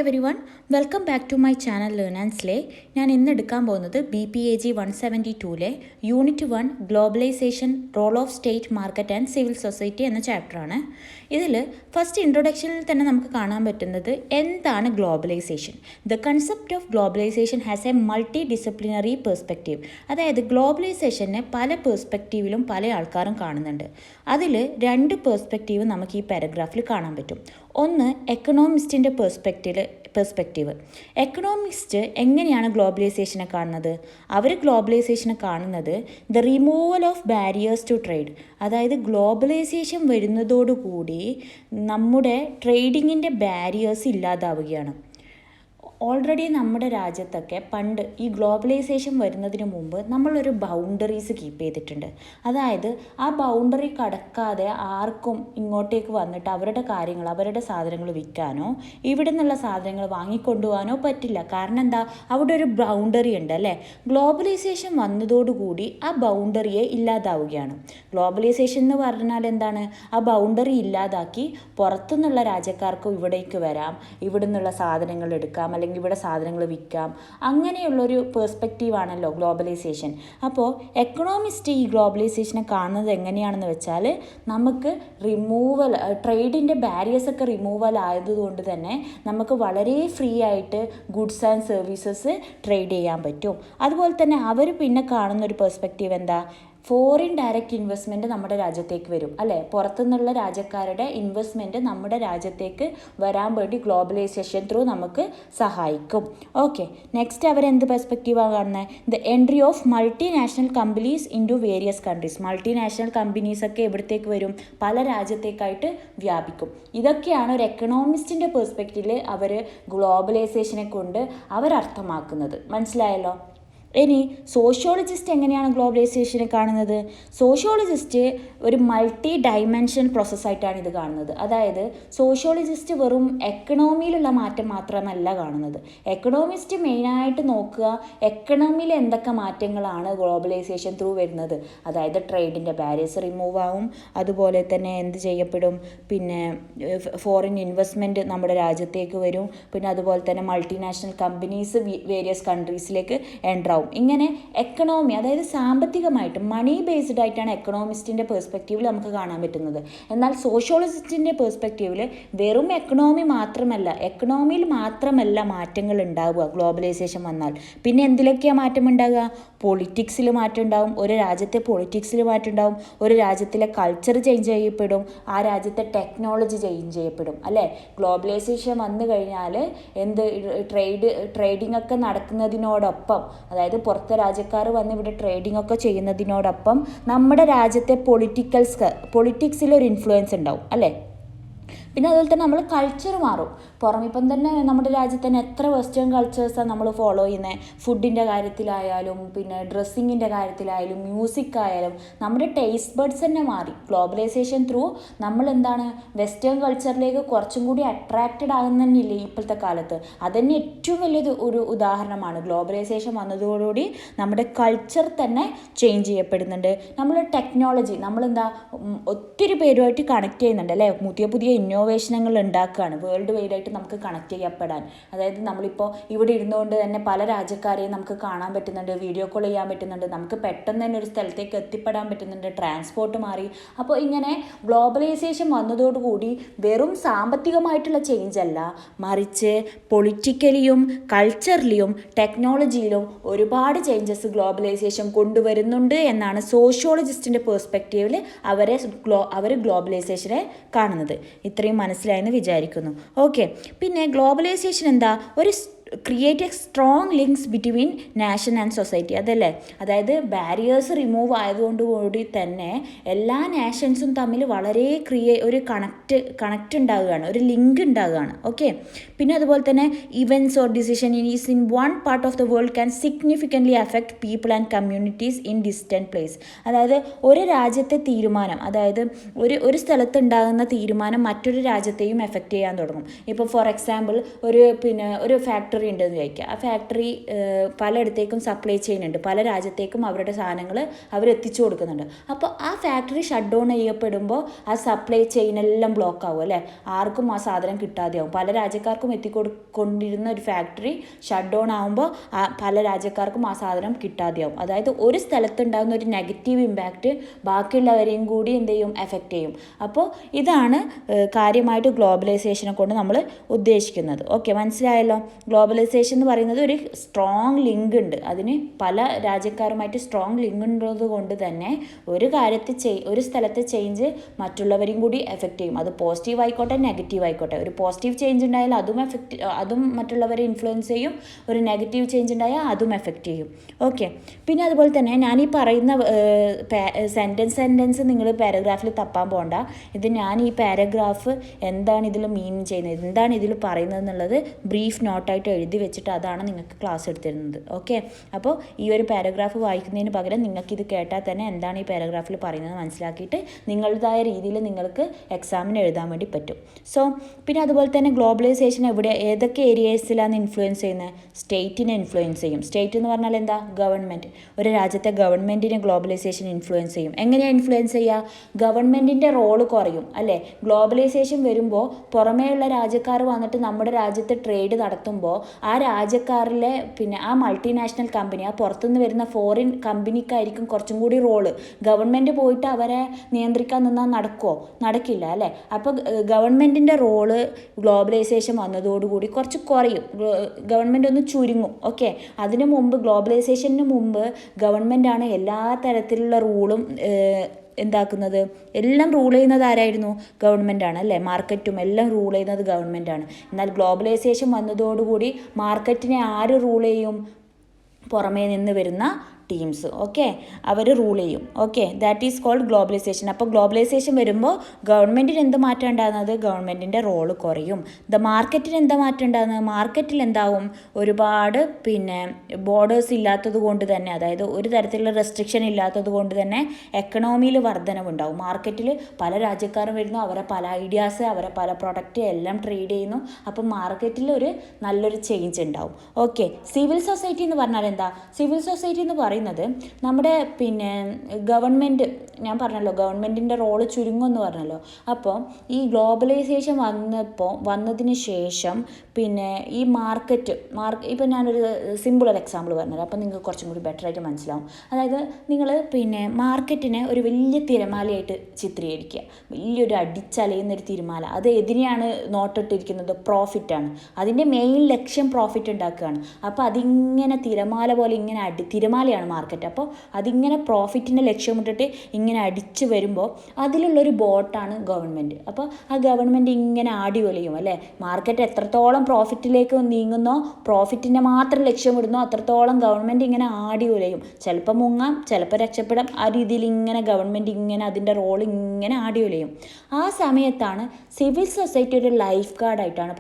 everyone, welcome back to my channel Learn and Slay. ഞാൻ ഇന്ന് എടുക്കാൻ പോകുന്നത് BPAG 172ലെ unit 1 globalisation role of state market and civil society എന്ന ചാപ്റ്ററാണ്. ഇതിൽ ഫസ്റ്റ് ഇൻട്രൊഡക്ഷനിൽ തന്നെ നമുക്ക് കാണാൻ പറ്റുന്നത് എന്താണ് globalisation. The concept of globalisation has a multi disciplinary perspective. അതായത് ഗ്ലോബലൈസേഷനെ പല പെർസ്പെക്റ്റീവിലും പല ആൾക്കാരും കാണുന്നുണ്ട്. അതിൽ രണ്ട് പെർസ്പെക്റ്റീവ് നമുക്ക് ഈ പാരഗ്രാഫിൽ കാണാൻ പറ്റും. ഒന്ന് എക്കണോമിസ്റ്റിൻ്റെ പെർസ്പെക്റ്റീവ്. എക്കണോമിസ്റ്റ് എങ്ങനെയാണ് ഗ്ലോബലൈസേഷനെ കാണുന്നത്? അവർ ഗ്ലോബലൈസേഷനെ കാണുന്നത് the removal of barriers to trade. അതായത് ഗ്ലോബലൈസേഷൻ വരുന്നതോടുകൂടി നമ്മുടെ ട്രേഡിങ്ങിൻ്റെ ബാരിയേഴ്സ് ഇല്ലാതാവുകയാണ്. ഓൾറെഡി നമ്മുടെ രാജ്യത്തൊക്കെ പണ്ട് ഈ ഗ്ലോബലൈസേഷൻ വരുന്നതിന് മുമ്പ് നമ്മളൊരു ബൗണ്ടറീസ് കീപ്പ് ചെയ്തിട്ടുണ്ട്. അതായത് ആ ബൗണ്ടറി കടക്കാതെ ആർക്കും ഇങ്ങോട്ടേക്ക് വന്നിട്ട് അവരുടെ കാര്യങ്ങൾ, അവരുടെ സാധനങ്ങൾ വിൽക്കാനോ ഇവിടെ നിന്നുള്ള സാധനങ്ങൾ വാങ്ങിക്കൊണ്ടുപോകാനോ പറ്റില്ല. കാരണം എന്താ, അവിടെ ഒരു ബൗണ്ടറി ഉണ്ട് അല്ലേ. ഗ്ലോബലൈസേഷൻ വന്നതോടുകൂടി ആ ബൗണ്ടറിയെ ഇല്ലാതാവുകയാണ്. ഗ്ലോബലൈസേഷൻ എന്ന് പറഞ്ഞാൽ എന്താണ്, ആ ബൗണ്ടറി ഇല്ലാതാക്കി പുറത്തുനിന്നുള്ള രാജ്യക്കാർക്കും ഇവിടേക്ക് വരാം, ഇവിടെ നിന്നുള്ള സാധനങ്ങൾ എടുക്കാം, അല്ലെങ്കിൽ ഇവിടെ സാധനങ്ങൾ വിൽക്കാം. അങ്ങനെയുള്ളൊരു പെർസ്പെക്റ്റീവാണല്ലോ ഗ്ലോബലൈസേഷൻ. അപ്പോൾ എക്കണോമിസ്റ്റ് ഈ ഗ്ലോബലൈസേഷനെ കാണുന്നത് എങ്ങനെയാണെന്ന് വെച്ചാൽ, നമുക്ക് ട്രേഡിൻ്റെ ബാരിയേഴ്സൊക്കെ റിമൂവൽ ആയതുകൊണ്ട് തന്നെ നമുക്ക് വളരെ ഫ്രീ ആയിട്ട് ഗുഡ്സ് ആൻഡ് സർവീസസ് ട്രേഡ് ചെയ്യാൻ പറ്റും. അതുപോലെ തന്നെ അവർ പിന്നെ കാണുന്നൊരു പെർസ്പെക്റ്റീവ് എന്താ, ഫോറിൻ ഡയറക്റ്റ് ഇൻവെസ്റ്റ്മെൻറ്റ് നമ്മുടെ രാജ്യത്തേക്ക് വരും അല്ലേ. പുറത്തുനിന്നുള്ള രാജ്യക്കാരുടെ ഇൻവെസ്റ്റ്മെൻറ്റ് നമ്മുടെ രാജ്യത്തേക്ക് വരാൻ വേണ്ടി ഗ്ലോബലൈസേഷൻ ത്രൂ നമുക്ക് സഹായിക്കും. ഓക്കെ, നെക്സ്റ്റ് അവരെന്ത് പെർസ്പെക്റ്റീവാണ് കാണുന്നത്? The entry of multinational companies into various countries. Multinational കമ്പനീസൊക്കെ എവിടത്തേക്ക് വരും? പല രാജ്യത്തേക്കായിട്ട് വ്യാപിക്കും. ഇതൊക്കെയാണ് ഒരു എക്കണോമിസ്റ്റിൻ്റെ പെർസ്പെക്റ്റീവിൽ അവർ ഗ്ലോബലൈസേഷനെ കൊണ്ട് അവരർത്ഥമാക്കുന്നത്. മനസ്സിലായല്ലോ. ഇനി സോഷ്യോളജിസ്റ്റ് എങ്ങനെയാണ് ഗ്ലോബലൈസേഷനെ കാണുന്നത്? സോഷ്യോളജിസ്റ്റ് ഒരു മൾട്ടി ഡൈമെൻഷൻ പ്രോസസ്സായിട്ടാണ് ഇത് കാണുന്നത്. അതായത് സോഷ്യോളജിസ്റ്റ് വെറും എക്കണോമിയിലുള്ള മാറ്റം മാത്രമല്ല കാണുന്നത്. എക്കണോമിസ്റ്റ് മെയിനായിട്ട് നോക്കുക എക്കണോമിയിൽ എന്തൊക്കെ മാറ്റങ്ങളാണ് ഗ്ലോബലൈസേഷൻ ത്രൂ വരുന്നത്. അതായത് ട്രേഡിൻ്റെ ബാരിയേഴ്സ് റിമൂവ് ആവും, അതുപോലെ തന്നെ എന്ത് ചെയ്യപ്പെടും, പിന്നെ ഫോറിൻ ഇൻവെസ്റ്റ്മെൻറ്റ് നമ്മുടെ രാജ്യത്തേക്ക് വരും, പിന്നെ അതുപോലെ തന്നെ മൾട്ടിനാഷണൽ കമ്പനീസ് വേരിയസ് കൺട്രീസിലേക്ക് എൻ്റർ ആവും. ഇങ്ങനെ എക്കണോമി, അതായത് സാമ്പത്തികമായിട്ട് മണി ബേസ്ഡ് ആയിട്ടാണ് എക്കണോമിസ്റ്റിൻ്റെ പെർസ്പെക്റ്റീവിൽ നമുക്ക് കാണാൻ പറ്റുന്നത്. എന്നാൽ സോഷ്യോളജിസ്റ്റിൻ്റെ പെർസ്പെക്റ്റീവിൽ വെറും എക്കണോമിയിൽ മാത്രമല്ല മാറ്റങ്ങൾ ഉണ്ടാവുക ഗ്ലോബലൈസേഷൻ വന്നാൽ. പിന്നെ എന്തിലൊക്കെയാണ് മാറ്റം ഉണ്ടാകുക? പൊളിറ്റിക്സിൽ മാറ്റം ഉണ്ടാവും, ഒരു രാജ്യത്തെ പൊളിറ്റിക്സിൽ മാറ്റം ഉണ്ടാവും, ഒരു രാജ്യത്തിലെ കൾച്ചർ ചേഞ്ച് ചെയ്യപ്പെടും, ആ രാജ്യത്തെ ടെക്നോളജി ചേഞ്ച് ചെയ്യപ്പെടും അല്ലേ. ഗ്ലോബലൈസേഷൻ വന്നു കഴിഞ്ഞാൽ ട്രേഡിംഗ് ഒക്കെ നടക്കുന്നതിനോടൊപ്പം, അതായത് പുറത്തെ രാജ്യക്കാർ വന്ന് ഇവിടെ ട്രേഡിംഗ് ഒക്കെ ചെയ്യുന്നതിനോടൊപ്പം നമ്മുടെ രാജ്യത്തെ പൊളിറ്റിക്സിലൊരു ഇൻഫ്ലുവൻസ് ഉണ്ടാവും അല്ലേ. പിന്നെ അതുപോലെ തന്നെ നമ്മൾ കൾച്ചർ മാറും. ഇപ്പം തന്നെ നമ്മുടെ രാജ്യത്ത് തന്നെ എത്ര വെസ്റ്റേൺ കൾച്ചേഴ്സാണ് നമ്മൾ ഫോളോ ചെയ്യുന്നത്. ഫുഡിൻ്റെ കാര്യത്തിലായാലും പിന്നെ ഡ്രസ്സിങ്ങിൻ്റെ കാര്യത്തിലായാലും മ്യൂസിക് ആയാലും നമ്മുടെ ടേസ്റ്റ് ബഡ്സ് തന്നെ മാറി. ഗ്ലോബലൈസേഷൻ ത്രൂ നമ്മൾ എന്താണ് വെസ്റ്റേൺ കൾച്ചറിലേക്ക് കുറച്ചും കൂടി അട്രാക്റ്റഡ് ആകുന്നില്ലേ ഇപ്പോഴത്തെ കാലത്ത്. അതുതന്നെ ഏറ്റവും വലിയൊരു ഒരു ഉദാഹരണമാണ്. ഗ്ലോബലൈസേഷൻ വന്നതോടുകൂടി നമ്മുടെ കൾച്ചർ തന്നെ ചേഞ്ച് ചെയ്യപ്പെടുന്നുണ്ട്. നമ്മൾ ടെക്നോളജി നമ്മളെന്താ ഒത്തിരി പേരുമായിട്ട് കണക്ട് ചെയ്യുന്നുണ്ട് അല്ലേ. പുതിയ ഇന്നോവേഷനുകൾ ഉണ്ടാക്കുകയാണ് വേൾഡ് വൈഡ് ആയിട്ട് നമുക്ക് കണക്ട് ചെയ്യപ്പെടാൻ. അതായത് നമ്മളിപ്പോൾ ഇവിടെ ഇരുന്നുകൊണ്ട് തന്നെ പല രാജ്യക്കാരെയും നമുക്ക് കാണാൻ പറ്റുന്നുണ്ട്, വീഡിയോ കോൾ ചെയ്യാൻ പറ്റുന്നുണ്ട്, നമുക്ക് പെട്ടെന്ന് തന്നെ ഒരു സ്ഥലത്തേക്ക് എത്തിപ്പെടാൻ പറ്റുന്നുണ്ട്, ട്രാൻസ്പോർട്ട് മാറി. അപ്പോൾ ഇങ്ങനെ ഗ്ലോബലൈസേഷൻ വന്നതോടുകൂടി വെറും സാമ്പത്തികമായിട്ടുള്ള ചേഞ്ച് അല്ല, മറിച്ച് പൊളിറ്റിക്കലിയും കൾച്ചറലിയും ടെക്നോളജിയിലും ഒരുപാട് ചേഞ്ചസ് ഗ്ലോബലൈസേഷൻ കൊണ്ടുവരുന്നുണ്ട് എന്നാണ് സോഷ്യോളജിസ്റ്റിൻ്റെ പെർസ്പെക്റ്റീവിൽ അവർ ഗ്ലോബലൈസേഷനെ കാണുന്നത്. ഇത്രയും മനസ്സിലായെന്ന് വിചാരിക്കുന്നു. ഓക്കെ, പിന്നെ ഗ്ലോബലൈസേഷൻ എന്താ, create A strong links between nation and society അതല്ലേ. അതായത് ബാരിയേഴ്സ് റിമൂവ് ആയതുകൊണ്ടുകൂടി തന്നെ എല്ലാ നാഷൻസും തമ്മിൽ വളരെ ഒരു കണക്റ്റ് ഉണ്ടാകുകയാണ്, ഒരു ലിങ്ക് ഉണ്ടാകുകയാണ്. ഓക്കെ, പിന്നെ അതുപോലെ തന്നെ events or decision is in one part of the world can significantly affect people and communities in distant place. അതായത് ഒരു രാജ്യത്തെ തീരുമാനം, അതായത് ഒരു സ്ഥലത്ത് ഉണ്ടാകുന്ന തീരുമാനം മറ്റൊരു രാജ്യത്തെയും എഫക്റ്റ് ചെയ്യാൻ തുടങ്ങും. ഇപ്പോൾ ഫോർ എക്സാമ്പിൾ ഒരു ഫാക്ടറി ഫാക്ടറി ഉണ്ടെന്ന് ചോദിക്കുക. ആ ഫാക്ടറി പലയിടത്തേക്കും സപ്ലൈ ചെയ്യുന്നുണ്ട്, പല രാജ്യത്തേക്കും അവരുടെ സാധനങ്ങൾ അവരെത്തിച്ചു കൊടുക്കുന്നുണ്ട്. അപ്പോൾ ആ ഫാക്ടറി ഷട്ട് ഡൗൺ ചെയ്യപ്പെടുമ്പോൾ ആ സപ്ലൈ ചെയിനെല്ലാം ബ്ലോക്ക് ആവും അല്ലേ, ആർക്കും ആ സാധനം കിട്ടാതെയാവും. പല രാജ്യക്കാർക്കും എത്തിക്കൊണ്ടിരുന്ന ഒരു ഫാക്ടറി ഷട്ട് ഡൗൺ ആകുമ്പോൾ പല രാജ്യക്കാർക്കും ആ സാധനം കിട്ടാതെയാവും. അതായത് ഒരു സ്ഥലത്തുണ്ടാകുന്ന ഒരു നെഗറ്റീവ് ഇമ്പാക്റ്റ് ബാക്കിയുള്ളവരെയും കൂടി എന്ത് ചെയ്യും, എഫക്റ്റ് ചെയ്യും. അപ്പോൾ ഇതാണ് കാര്യമായിട്ട് ഗ്ലോബലൈസേഷനെ കൊണ്ട് നമ്മൾ ഉദ്ദേശിക്കുന്നത്. ഓക്കെ, മനസ്സിലായല്ലോ. ഗ്ലോബലൈസേഷൻ എന്ന് പറയുന്നത് ഒരു സ്ട്രോങ് ലിങ്ക് ഉണ്ട്, അതിന് പല രാജ്യക്കാരുമായിട്ട് സ്ട്രോങ് ലിങ്ക് ഉള്ളത് കൊണ്ട് തന്നെ ഒരു സ്ഥലത്തെ ചേഞ്ച് മറ്റുള്ളവരെയും കൂടി എഫക്റ്റ് ചെയ്യും. അത് പോസിറ്റീവ് ആയിക്കോട്ടെ നെഗറ്റീവ് ആയിക്കോട്ടെ. ഒരു പോസിറ്റീവ് ചേഞ്ച് ഉണ്ടായാൽ അതും മറ്റുള്ളവരെ ഇൻഫ്ലുവൻസ് ചെയ്യും, ഒരു നെഗറ്റീവ് ചേഞ്ച് ഉണ്ടായാൽ അതും എഫക്റ്റ് ചെയ്യും. ഓക്കെ, പിന്നെ അതുപോലെ തന്നെ ഞാൻ ഈ പറയുന്ന സെൻറ്റൻസ് നിങ്ങൾ പാരഗ്രാഫിൽ തപ്പാൻ പോകണ്ട. ഇത് ഞാൻ ഈ പാരഗ്രാഫ് എന്താണ് ഇതിൽ മീൻ ചെയ്യുന്നത്, എന്താണ് ഇതിൽ പറയുന്നത് എന്നുള്ളത് ബ്രീഫ് നോട്ടായിട്ട് എഴുതി വെച്ചിട്ട് അതാണ് നിങ്ങൾക്ക് ക്ലാസ് എടുത്തിരുന്നത്. ഓക്കെ, അപ്പോൾ ഈ ഒരു പാരഗ്രാഫ് വായിക്കുന്നതിന് പകരം നിങ്ങൾക്കിത് കേട്ടാൽ തന്നെ എന്താണ് ഈ പാരഗ്രാഫിൽ പറയുന്നത് മനസ്സിലാക്കിയിട്ട് നിങ്ങളുടേതായ രീതിയിൽ നിങ്ങൾക്ക് എക്സാമിന് എഴുതാൻ വേണ്ടി പറ്റും. സോ പിന്നെ അതുപോലെ തന്നെ ഗ്ലോബലൈസേഷൻ ഏതൊക്കെ ഏരിയസിലാണ് ഇൻഫ്ലുവൻസ് ചെയ്യുന്നത്? സ്റ്റേറ്റിനെ ഇൻഫ്ലുവൻസ് ചെയ്യും. സ്റ്റേറ്റ് എന്ന് പറഞ്ഞാൽ എന്താ? ഗവൺമെൻറ്. ഒരു രാജ്യത്തെ ഗവൺമെൻറ്റിനെ ഗ്ലോബലൈസേഷൻ ഇൻഫ്ലുവൻസ് ചെയ്യും. എങ്ങനെയാണ് ഇൻഫ്ലുവൻസ് ചെയ്യുക? ഗവൺമെൻറ്റിൻ്റെ റോള് കുറയും അല്ലേ. ഗ്ലോബലൈസേഷൻ വരുമ്പോൾ പുറമേയുള്ള രാജ്യക്കാർ വന്നിട്ട് നമ്മുടെ രാജ്യത്ത് ട്രേഡ് നടത്തുമ്പോൾ ആ രാജ്യക്കാരിലെ ആ മൾട്ടിനാഷണൽ കമ്പനി, ആ പുറത്തുനിന്ന് വരുന്ന ഫോറിൻ കമ്പനിക്കായിരിക്കും കുറച്ചും കൂടി റോള്. ഗവൺമെൻറ് പോയിട്ട് അവരെ നിയന്ത്രിക്കാൻ നിന്നാൽ നടക്കില്ല അല്ലേ. അപ്പോൾ ഗവൺമെൻറ്റിൻ്റെ റോള് ഗ്ലോബലൈസേഷൻ വന്നതോടുകൂടി കുറച്ച് കുറയും, ഗവൺമെൻറ് ഒന്ന് ചുരുങ്ങും. ഓക്കെ, അതിനു മുമ്പ് ഗ്ലോബലൈസേഷന് മുമ്പ് ഗവൺമെൻറ്റാണ് എല്ലാ തരത്തിലുള്ള റൂളും എന്താക്കുന്നത്, എല്ലാം റൂൾ ചെയ്യുന്നത് ആരായിരുന്നു? ഗവൺമെൻറ്റാണ് അല്ലേ. മാർക്കറ്റും എല്ലാം റൂൾ ചെയ്യുന്നത് ഗവൺമെൻറ്റാണ്. എന്നാൽ ഗ്ലോബലൈസേഷൻ വന്നതോടുകൂടി മാർക്കറ്റിനെ ആര് റൂൾ ചെയ്യും? പുറമേ നിന്ന് വരുന്ന ടീംസ്. ഓക്കെ, അവർ റൂൾ ചെയ്യും. Okay, that is called globalisation. അപ്പോൾ ഗ്ലോബലൈസേഷൻ വരുമ്പോൾ ഗവൺമെൻറ്റിന് എന്ത് മാറ്റം ഉണ്ടാകുന്നത്? ഗവൺമെൻറ്റിൻ്റെ റോള് കുറയും. മാർക്കറ്റിന് എന്താ മാറ്റം ഉണ്ടാകുന്നത്? മാർക്കറ്റിൽ എന്താവും? ഒരുപാട് ബോർഡേഴ്സ് ഇല്ലാത്തത് കൊണ്ട് തന്നെ, അതായത് ഒരു തരത്തിലുള്ള റെസ്ട്രിക്ഷൻ ഇല്ലാത്തത് കൊണ്ട് തന്നെ എക്കണോമിയിൽ വർധനവുണ്ടാവും. മാർക്കറ്റിൽ പല രാജ്യക്കാരും വരുന്നു, അവരെ പല ഐഡിയാസ്, അവരെ പല പ്രൊഡക്റ്റ് എല്ലാം ട്രേഡ് ചെയ്യുന്നു. അപ്പം മാർക്കറ്റിൽ നല്ലൊരു ചേഞ്ച് ഉണ്ടാവും. ഓക്കെ, സിവിൽ സൊസൈറ്റി എന്ന് പറഞ്ഞാൽ എന്താ? സിവിൽ സൊസൈറ്റി എന്ന് പറയുന്നത് നമ്മുടെ ഗവൺമെൻറ്, ഞാൻ പറഞ്ഞല്ലോ ഗവൺമെൻറ്റിൻ്റെ റോള് ചുരുങ്ങുമെന്ന് പറഞ്ഞല്ലോ. അപ്പോൾ ഈ ഗ്ലോബലൈസേഷൻ വന്നതിന് ശേഷം ഈ ഇപ്പം ഞാനൊരു സിമ്പിൾ ഒരു എക്സാമ്പിൾ പറഞ്ഞുതരാം, അപ്പോൾ നിങ്ങൾക്ക് കുറച്ചും കൂടി ബെറ്റർ ആയിട്ട് മനസ്സിലാവും. അതായത് നിങ്ങൾ മാർക്കറ്റിനെ ഒരു വലിയ തിരമാലയായിട്ട് ചിത്രീകരിക്കുക, വലിയൊരു അടിച്ചലയുന്നൊരു തിരമാല. അത് എതിനെയാണ് നോട്ടിട്ടിരിക്കുന്നത്? പ്രോഫിറ്റാണ്. അതിൻ്റെ മെയിൻ ലക്ഷ്യം പ്രോഫിറ്റ് ഉണ്ടാക്കുകയാണ്. അപ്പോൾ അതിങ്ങനെ തിരമാല പോലെ തിരമാലയാണ് മാർക്കറ്റ്. അപ്പോൾ അതിങ്ങനെ പ്രോഫിറ്റിൻ്റെ ലക്ഷ്യമിട്ടിട്ട് ഇങ്ങനെ അടിച്ച് വരുമ്പോൾ അതിലുള്ളൊരു ബോട്ടാണ് ഗവൺമെൻറ്. അപ്പോൾ ആ ഗവൺമെൻറ് ഇങ്ങനെ ആടി ഒലയും അല്ലേ. മാർക്കറ്റ് എത്രത്തോളം പ്രോഫിറ്റിലേക്ക് നീങ്ങുന്നോ, പ്രോഫിറ്റിനെ മാത്രം ലക്ഷ്യമിടുന്നോ, അത്രത്തോളം ഗവൺമെൻറ് ഇങ്ങനെ ആടി ഒലയും. ചിലപ്പോൾ മുങ്ങാം, ചിലപ്പോൾ രക്ഷപ്പെടാം. ആ രീതിയിൽ ഇങ്ങനെ ഗവൺമെൻറ് ഇങ്ങനെ അതിൻ്റെ റോൾ ഇങ്ങനെ ആടി ഒലയും. ആ സമയത്താണ് സിവിൽ സൊസൈറ്റി ഒരു ലൈഫ് ഗാർഡായിട്ടാണ്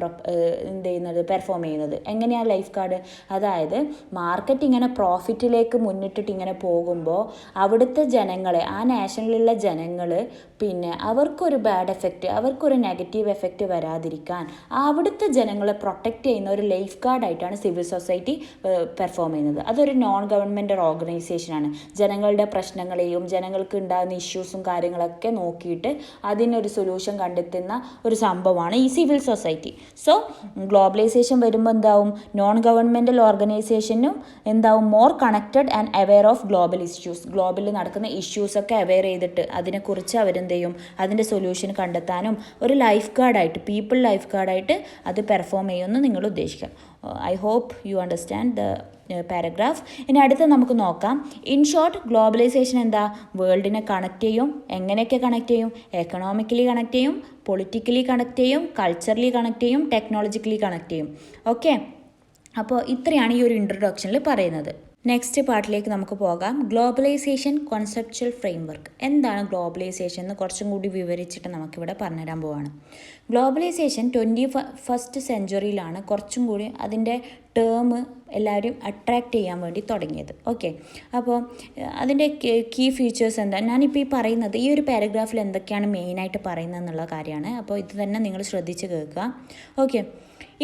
പെർഫോം ചെയ്യുന്നത്. എങ്ങനെയാണ് ലൈഫ് ഗാർഡ്? അതായത് മാർക്കറ്റ് ഇങ്ങനെ പ്രോഫിറ്റിലേക്ക് മുന്നിട്ടിട്ട് ഇങ്ങനെ പോകുമ്പോൾ അവിടുത്തെ ജനങ്ങളെ, ആ നാഷണലിലുള്ള ജനങ്ങൾ അവർക്കൊരു ബാഡ് എഫക്റ്റ്, അവർക്കൊരു നെഗറ്റീവ് എഫക്റ്റ് വരാതിരിക്കാൻ അവിടുത്തെ ജനങ്ങളെ പ്രൊട്ടക്റ്റ് ചെയ്യുന്ന ഒരു ലൈഫ് ഗാർഡായിട്ടാണ് സിവിൽ സൊസൈറ്റി പെർഫോം ചെയ്യുന്നത്. അതൊരു നോൺ ഗവൺമെൻറ് ഓർഗനൈസേഷനാണ്. ജനങ്ങളുടെ പ്രശ്നങ്ങളെയും ജനങ്ങൾക്ക് ഉണ്ടാകുന്ന ഇഷ്യൂസും കാര്യങ്ങളൊക്കെ നോക്കിയിട്ട് അതിനൊരു സൊല്യൂഷൻ കണ്ടെത്തുന്ന ഒരു സംഭവമാണ് ഈ സിവിൽ സൊസൈറ്റി. സോ ഗ്ലോബലൈസേഷൻ വരുമ്പോൾ എന്താവും? നോൺ ഗവൺമെൻറ്റൽ ഓർഗനൈസേഷനും എന്താവും? More connected and aware of global issues. ഗ്ലോബലിൽ നടക്കുന്ന ഇഷ്യൂസൊക്കെ അവെയർ ചെയ്തിട്ട് അതിനെക്കുറിച്ച് അവരെന്ത് ചെയ്യും? അതിൻ്റെ സൊല്യൂഷൻ കണ്ടെത്താനും ഒരു ലൈഫ് ഗാർഡായിട്ട്, പീപ്പിൾ ലൈഫ് ഗാർഡായിട്ട് അത് പെർഫോം ചെയ്യുമെന്ന് നിങ്ങൾ ഉദ്ദേശിക്കാം. I hope you understand the paragraph. ഇനി അടുത്ത് നമുക്ക് നോക്കാം. ഇൻ ഷോർട്ട്, ഗ്ലോബലൈസേഷൻ എന്താ? വേൾഡിനെ കണക്ട് ചെയ്യും. എങ്ങനെയൊക്കെ കണക്ട് ചെയ്യും? എക്കണോമിക്കലി കണക്ട് ചെയ്യും, പൊളിറ്റിക്കലി കണക്ട് ചെയ്യും, കൾച്ചറലി കണക്ട് ചെയ്യും, ടെക്നോളജിക്കലി കണക്ട് ചെയ്യും. ഓക്കെ, അപ്പോൾ ഇത്രയാണ് ഈ ഒരു ഇൻട്രൊഡക്ഷനിൽ പറയുന്നത്. നെക്സ്റ്റ് പാർട്ടിലേക്ക് നമുക്ക് പോകാം. Globalisation conceptual framework. എന്താണ് ഗ്ലോബലൈസേഷൻ എന്ന് കുറച്ചും കൂടി വിവരിച്ചിട്ട് നമുക്കിവിടെ പറഞ്ഞുതരാൻ പോവാണ്. ഗ്ലോബലൈസേഷൻ 21st സെഞ്ച്വറിയിലാണ് കുറച്ചും കൂടി അതിൻ്റെ ടേം എല്ലാവരും അട്രാക്റ്റ് ചെയ്യാൻ വേണ്ടി തുടങ്ങിയത്. ഓക്കെ, അപ്പോൾ അതിൻ്റെ കീ ഫീച്ചേഴ്സ് എന്താ, ഞാനിപ്പോൾ ഈ പറയുന്നത് ഈ ഒരു പാരഗ്രാഫിൽ എന്തൊക്കെയാണ് മെയിനായിട്ട് പറയുന്നത് എന്നുള്ള കാര്യമാണ്. അപ്പോൾ ഇത് തന്നെ നിങ്ങൾ ശ്രദ്ധിച്ച് കേൾക്കുക. Okay,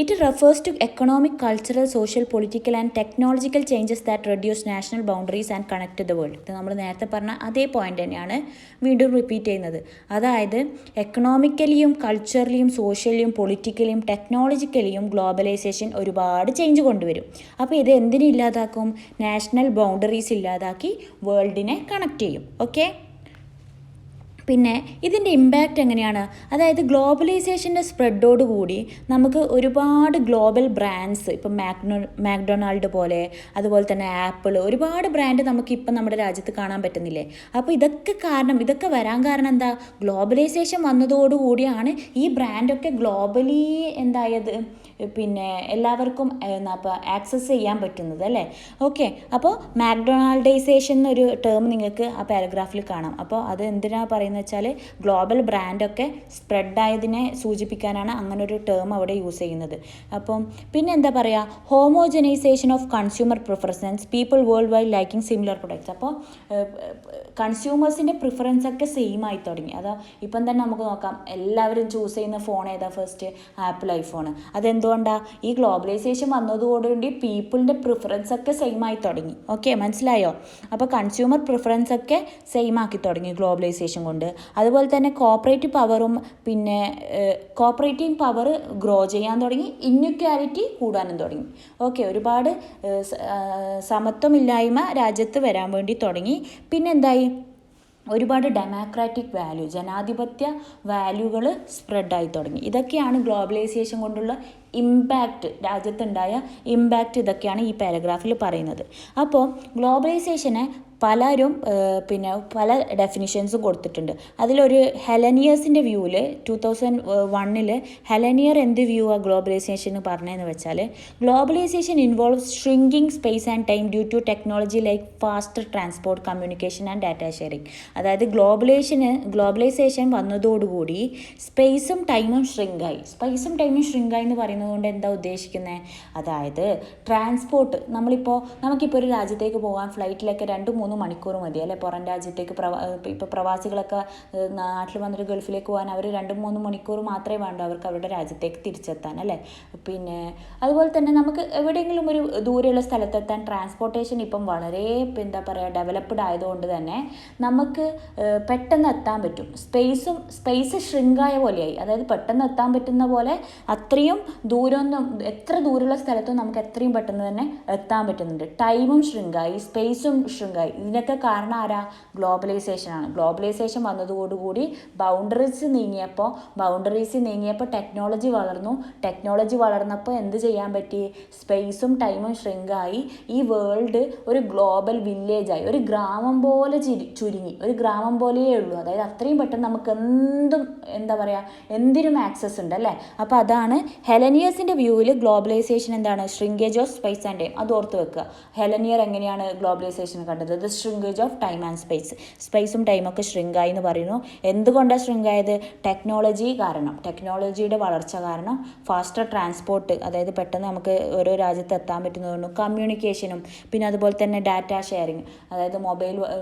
it refers to economic, cultural, social, political and technological changes that reduce national boundaries and connect the world. ഇത് നമ്മൾ നേരത്തെ പറഞ്ഞ അതേ പോയിന്റ് തന്നെയാണ് വീണ്ടും റിപ്പീറ്റ് ചെയ്യുന്നത്. അതായത് എക്കണോമിക്കലിയും കൾച്ചറലിയും സോഷ്യലിയും പൊളിറ്റിക്കലിയും ടെക്നോളജിക്കലിയും ഗ്ലോബലൈസേഷൻ ഒരുപാട് ചേഞ്ച് കൊണ്ടുവരും. അപ്പോൾ ഇത് എന്തിനെ ഇല്ലാതാക്കും? നാഷണൽ ബൗണ്ടറീസ് ഇല്ലാതാക്കി വേൾഡിനെ കണക്ട് ചെയ്യും. ഓക്കെ, പിന്നെ ഇതിൻ്റെ ഇമ്പാക്റ്റ് എങ്ങനെയാണ്? അതായത് ഗ്ലോബലൈസേഷൻ്റെ സ്പ്രെഡോട് കൂടി നമുക്ക് ഒരുപാട് ഗ്ലോബൽ ബ്രാൻഡ്സ്, ഇപ്പം മാക്ഡൊണാൾഡ് പോലെ, അതുപോലെ തന്നെ ആപ്പിൾ, ഒരുപാട് ബ്രാൻഡ് നമുക്കിപ്പം നമ്മുടെ രാജ്യത്ത് കാണാൻ പറ്റുന്നില്ലേ? അപ്പോൾ ഇതൊക്കെ വരാൻ കാരണം എന്താ? ഗ്ലോബലൈസേഷൻ വന്നതോടുകൂടിയാണ് ഈ ബ്രാൻഡൊക്കെ ഗ്ലോബലി എന്തായത്, പിന്നെ എല്ലാവർക്കും ആക്സസ് ചെയ്യാൻ പറ്റുന്നത് അല്ലേ? ഓക്കെ, അപ്പോൾ മാക്ഡൊണാൾഡൈസേഷൻ എന്നൊരു ടേം നിങ്ങൾക്ക് ആ പാരഗ്രാഫിൽ കാണാം. അപ്പോൾ അത് എന്തിനാണ് പറയുന്നത് വെച്ചാൽ ഗ്ലോബൽ ബ്രാൻഡൊക്കെ സ്പ്രെഡായതിനെ സൂചിപ്പിക്കാനാണ് അങ്ങനെ ഒരു ടേം അവിടെ യൂസ് ചെയ്യുന്നത്. അപ്പം പിന്നെ എന്താ പറയുക, homogenisation of consumer preference, people world wide liking similar products. അപ്പോൾ കൺസ്യൂമേഴ്സിൻ്റെ പ്രിഫറൻസ് ഒക്കെ സെയിം ആയി തുടങ്ങി. അതാ ഇപ്പം തന്നെ നമുക്ക് നോക്കാം, എല്ലാവരും ചൂസ് ചെയ്യുന്ന ഫോൺ ഏതാ? First apple iPhone. അതെന്തുകൊണ്ടാണ്? ഈ ഗ്ലോബലൈസേഷൻ വന്നതോടുകൂടി പീപ്പിളിൻ്റെ പ്രിഫറൻസ് ഒക്കെ സെയിം ആയി തുടങ്ങി. ഓക്കെ, മനസ്സിലായോ? അപ്പോൾ കൺസ്യൂമർ പ്രിഫറൻസ് ഒക്കെ സെയിം ആക്കി തുടങ്ങി ഗ്ലോബലൈസേഷൻ കൊണ്ട്. അതുപോലെ തന്നെ കോപ്പറേറ്റീവ് പവറും, പിന്നെ കോപ്പറേറ്റീവ് പവർ ഗ്രോ ചെയ്യാൻ തുടങ്ങി, ഇൻഇക്വാലിറ്റി കൂടാനും തുടങ്ങി. ഓക്കെ, ഒരുപാട് സമത്വമില്ലായ്മ രാജ്യത്ത് വരാൻ വേണ്ടി തുടങ്ങി. പിന്നെ എന്തായി? ഒരുപാട് ഡെമോക്രാറ്റിക് വാല്യൂ, ജനാധിപത്യ വാല്യൂകൾ സ്പ്രെഡായി തുടങ്ങി. ഇതൊക്കെയാണ് ഗ്ലോബലൈസേഷൻ കൊണ്ടുള്ള ഇമ്പാക്റ്റ്, രാജ്യത്തുണ്ടായ ഇമ്പാക്റ്റ്. ഇതൊക്കെയാണ് ഈ പാരഗ്രാഫിൽ പറയുന്നത്. അപ്പോൾ ഗ്ലോബലൈസേഷനെ പലരും പിന്നെ പല ഡെഫിനിഷൻസും കൊടുത്തിട്ടുണ്ട്. അതിലൊരു ഹെലനിയേഴ്സിൻ്റെ വ്യൂവിൽ 2001 ഹെലനിയർ എന്ത് വ്യൂ ആ ഗ്ലോബലൈസേഷന് പറഞ്ഞതെന്ന് വെച്ചാൽ, globalisation involves shrinking space and time due to technology like faster transport, communication and data sharing. അതായത് ഗ്ലോബലൈസേഷൻ വന്നതോടുകൂടി സ്പേസും ടൈമും ഷ്രിങ്കായി. സ്പേസും ടൈമും ഷ്രിങ്കായി എന്ന് പറയുന്നത് കൊണ്ട് എന്താ ഉദ്ദേശിക്കുന്നത്? അതായത് ട്രാൻസ്പോർട്ട്, നമുക്കിപ്പോൾ ഒരു രാജ്യത്തേക്ക് പോകാൻ ഫ്ലൈറ്റിലൊക്കെ 2-3 മണിക്കൂർ മതി അല്ലേ? പുറം രാജ്യത്തേക്ക് ഇപ്പോൾ പ്രവാസികളൊക്കെ നാട്ടിൽ വന്നിട്ട് ഗൾഫിലേക്ക് പോകാൻ അവർ 2-3 മണിക്കൂർ മാത്രമേ വേണ്ടൂ അവർക്ക് അവരുടെ രാജ്യത്തേക്ക് തിരിച്ചെത്താൻ അല്ലേ? പിന്നെ അതുപോലെ തന്നെ നമുക്ക് എവിടെയെങ്കിലും ഒരു ദൂരെയുള്ള സ്ഥലത്തെത്താൻ ട്രാൻസ്പോർട്ടേഷൻ ഇപ്പം വളരെ എന്താ പറയുക ഡെവലപ്ഡ് ആയതുകൊണ്ട് തന്നെ നമുക്ക് പെട്ടെന്ന് എത്താൻ പറ്റും. സ്പേസ് ഷ്രിങ്കായ പോലെയായി. അതായത് പെട്ടെന്ന് എത്താൻ പറ്റുന്ന പോലെ അത്രയും ദൂരമൊന്നും, എത്ര ദൂരമുള്ള സ്ഥലത്തും നമുക്ക് എത്രയും പെട്ടെന്ന് തന്നെ എത്താൻ പറ്റുന്നുണ്ട്. ടൈമും ഷ്രിങ്കായി, സ്പേസും ഷ്രിങ്കായി. ഇതിനൊക്കെ കാരണം ആരാ? ഗ്ലോബലൈസേഷനാണ്. ഗ്ലോബലൈസേഷൻ വന്നതോടുകൂടി ബൗണ്ടറീസ് നീങ്ങിയപ്പോൾ ടെക്നോളജി വളർന്നു. ടെക്നോളജി വളർന്നപ്പോൾ എന്ത് ചെയ്യാൻ പറ്റി? സ്പേസും ടൈമും ഷ്രിങ്കായി. ഈ വേൾഡ് ഒരു ഗ്ലോബൽ വില്ലേജായി, ഒരു ഗ്രാമം പോലെ ചുരുങ്ങി. ഒരു ഗ്രാമം പോലെയേ ഉള്ളൂ. അതായത് അത്രയും പെട്ടെന്ന് നമുക്ക് എന്തിനും ആക്സസ് ഉണ്ട് അല്ലേ? അപ്പോൾ അതാണ് ഹെലനിയേഴ്സിൻ്റെ വ്യൂവിൽ ഗ്ലോബലൈസേഷൻ എന്താണ്? Shrinkage of space and time. അത് ഓർത്ത് വെക്കുക. ഹെലനിയർ എങ്ങനെയാണ് ഗ്ലോബലൈസേഷൻ കണ്ടത്? The shrinkage of time and space. സ്പേസും ടൈമൊക്കെ ഷ്രിങ്കായി എന്ന് പറയുന്നു. എന്തുകൊണ്ടാണ് ഷ്രിങ്കായത്? ടെക്നോളജി കാരണം, ടെക്നോളജിയുടെ വളർച്ച കാരണം. ഫാസ്റ്റർ ട്രാൻസ്പോർട്ട്, അതായത് പെട്ടെന്ന് നമുക്ക് ഓരോ രാജ്യത്ത് എത്താൻ പറ്റുന്നതുകൊണ്ടും. കമ്മ്യൂണിക്കേഷനും, പിന്നെ അതുപോലെ തന്നെ ഡാറ്റ ഷെയറിങ്, അതായത്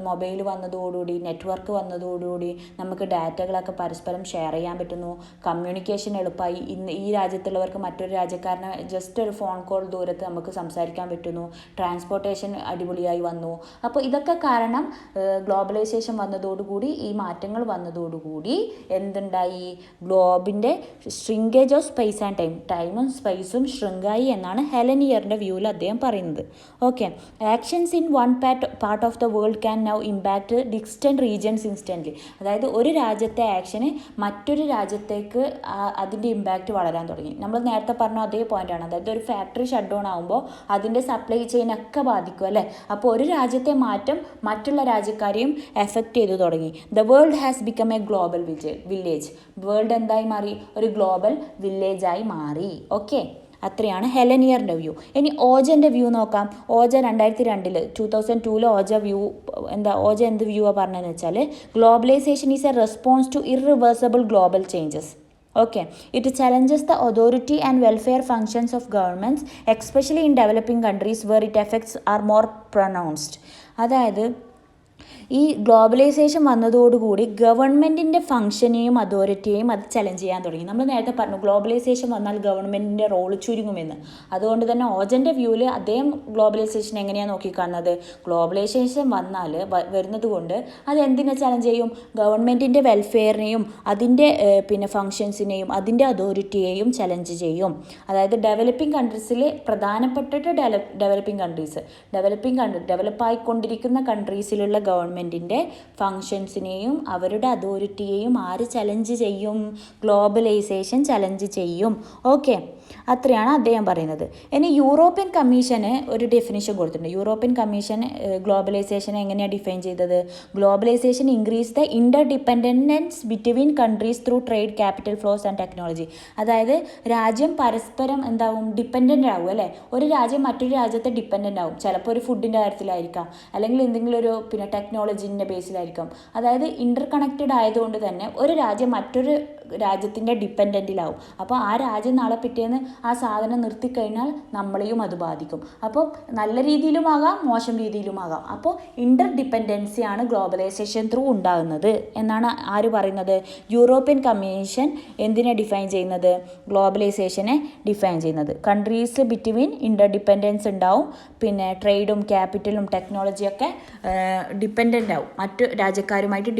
മൊബൈൽ വന്നതോടുകൂടി, നെറ്റ്വർക്ക് വന്നതോടുകൂടി നമുക്ക് ഡാറ്റകളൊക്കെ പരസ്പരം ഷെയർ ചെയ്യാൻ പറ്റുന്നു. കമ്മ്യൂണിക്കേഷൻ എളുപ്പമായി. ഈ രാജ്യത്തുള്ളവർക്ക് മറ്റൊരു രാജ്യക്കാരനെ ജസ്റ്റ് ഒരു ഫോൺ കോൾ ദൂരത്ത് നമുക്ക് സംസാരിക്കാൻ പറ്റുന്നു. ട്രാൻസ്പോർട്ടേഷൻ അടിപൊളിയായി വന്നു. അപ്പോൾ ഇതൊക്കെ കാരണം ഗ്ലോബലൈസേഷൻ വന്നതോടുകൂടി, ഈ മാറ്റങ്ങൾ വന്നതോടുകൂടി എന്തുണ്ടായി? ഗ്ലോബിൻ്റെ ഷ്രിങ്കേജ് ഓഫ് സ്പേസ് ആൻഡ് ടൈമും സ്പേസും ഷ്രിങ്കായി എന്നാണ് ഹെലനിയറിൻ്റെ വ്യൂവിൽ അദ്ദേഹം പറയുന്നത്. Okay, actions in one part of the world can now impact distant regions instantly. അതായത് ഒരു രാജ്യത്തെ ആക്ഷന് മറ്റൊരു രാജ്യത്തേക്ക് അതിൻ്റെ ഇമ്പാക്റ്റ് വളരാൻ തുടങ്ങി. നമ്മൾ നേരത്തെ പറഞ്ഞ അതേ പോയിൻ്റാണ്. അതായത് ഒരു ഫാക്ടറി ഷട്ട് ഡൗൺ ആകുമ്പോൾ അതിൻ്റെ സപ്ലൈ ചെയിനൊക്കെ ബാധിക്കും അല്ലേ? അപ്പോൾ ഒരു രാജ്യത്തെ മാറ്റം മറ്റുള്ള രാജ്യക്കാരെയും എഫക്റ്റ് ചെയ്തു തുടങ്ങി. The world has become A global village. World എന്തായി മാറി? ഒരു ഗ്ലോബൽ വില്ലേജായി മാറി. ഓക്കെ, അത്രയാണ് ഹെലനിയറിൻ്റെ വ്യൂ. ഇനി ഓജൻ്റെ വ്യൂ നോക്കാം. ഓജ 2002 ഓജ എന്ത് വ്യൂ പറഞ്ഞതെന്ന് വെച്ചാൽ, globalisation is a response to irreversible global changes. Okay, it challenges the authority and welfare functions of governments, especially in developing countries where its effects are more pronounced. അതായത് ഈ globalisation വന്നതോടുകൂടി ഗവൺമെൻറ്റിൻ്റെ ഫംഗ്ഷനെയും അതോറിറ്റിയെയും അത് challenge ചെയ്യാൻ തുടങ്ങി. നമ്മൾ നേരത്തെ പറഞ്ഞു ഗ്ലോബലൈസേഷൻ വന്നാൽ ഗവൺമെൻറ്റിൻ്റെ റോള് ചുരുങ്ങുമെന്ന്. അതുകൊണ്ട് തന്നെ ഓജൻ്റെ വ്യൂവിൽ അദ്ദേഹം ഗ്ലോബലൈസേഷൻ എങ്ങനെയാണ് നോക്കിക്കാണുന്നത്? ഗ്ലോബലൈസേഷൻ വന്നാൽ വരുന്നത് കൊണ്ട് അത് എന്തിനെ ചലഞ്ച് ചെയ്യും? ഗവൺമെൻറ്റിൻ്റെ വെൽഫെയറിനെയും അതിൻ്റെ ഫങ്ഷൻസിനെയും അതിൻ്റെ അതോറിറ്റിയെയും ചലഞ്ച് ചെയ്യും. അതായത് ഡെവലപ്പിംഗ് കൺട്രീസിൽ പ്രധാനപ്പെട്ടിട്ട് ഡെവലപ്പായിക്കൊണ്ടിരിക്കുന്ന കൺട്രീസിലുള്ള ഗവൺമെൻറ്റിൻ്റെ ഫങ്ഷൻസിനെയും അവരുടെ അതോറിറ്റിയെയും ആര് ചലഞ്ച് ചെയ്യും? ഗ്ലോബലൈസേഷൻ ചലഞ്ച് ചെയ്യും. ഓക്കെ, അത്രയാണ് അദ്ദേഹം പറയുന്നത്. ഇനി യൂറോപ്യൻ കമ്മീഷന് ഒരു ഡെഫിനിഷൻ കൊടുത്തിട്ടുണ്ട്. യൂറോപ്യൻ കമ്മീഷൻ ഗ്ലോബലൈസേഷനെ എങ്ങനെയാണ് ഡിഫൈൻ ചെയ്തത്? Globalisation increase the interdependence between countries through trade, capital flows and technology. അതായത് രാജ്യം പരസ്പരം എന്താവും? ഡിപ്പെൻഡൻ്റ് ആവും അല്ലേ? ഒരു രാജ്യം മറ്റൊരു രാജ്യത്തെ ഡിപ്പെൻഡൻ്റ് ആവും. ചിലപ്പോൾ ഒരു ഫുഡിൻ്റെ കാര്യത്തിലായിരിക്കാം, അല്ലെങ്കിൽ എന്തെങ്കിലും ഒരു ടെക്നോളജീൻ്റെ ബേസിലായിരിക്കും. അതായത് ഇൻ്റർ കണക്റ്റഡ് ആയതുകൊണ്ട് തന്നെ ഒരു രാജ്യം മറ്റൊരു രാജ്യത്തിൻ്റെ ഡിപ്പെൻഡൻറ്റിലാവും. അപ്പോൾ ആ രാജ്യം നാളെ പിറ്റേന്ന് ആ സാധനം നിർത്തിക്കഴിഞ്ഞാൽ നമ്മളെയും അത് ബാധിക്കും. അപ്പോൾ നല്ല രീതിയിലുമാകാം, മോശം രീതിയിലുമാകാം. അപ്പോൾ ഇൻ്റർ ഡിപ്പെൻഡൻസിയാണ് ഗ്ലോബലൈസേഷൻ ത്രൂ ഉണ്ടാകുന്നത് എന്നാണ് ആര് പറയുന്നത്? യൂറോപ്യൻ കമ്മീഷൻ എന്തിനെ ഡിഫൈൻ ചെയ്യുന്നത്? ഗ്ലോബലൈസേഷനെ ഡിഫൈൻ ചെയ്യുന്നത്. കൺട്രീസ് ബിറ്റ്വീൻ ഇൻ്റർ ഡിപ്പെൻഡൻസ് ഉണ്ടാവും. പിന്നെ ട്രേഡും ക്യാപിറ്റലും ടെക്നോളജിയൊക്കെ ഡിപ്പെൻഡൻ്റ് ആവും. മറ്റു രാജ്യക്കാരുമായിട്ട്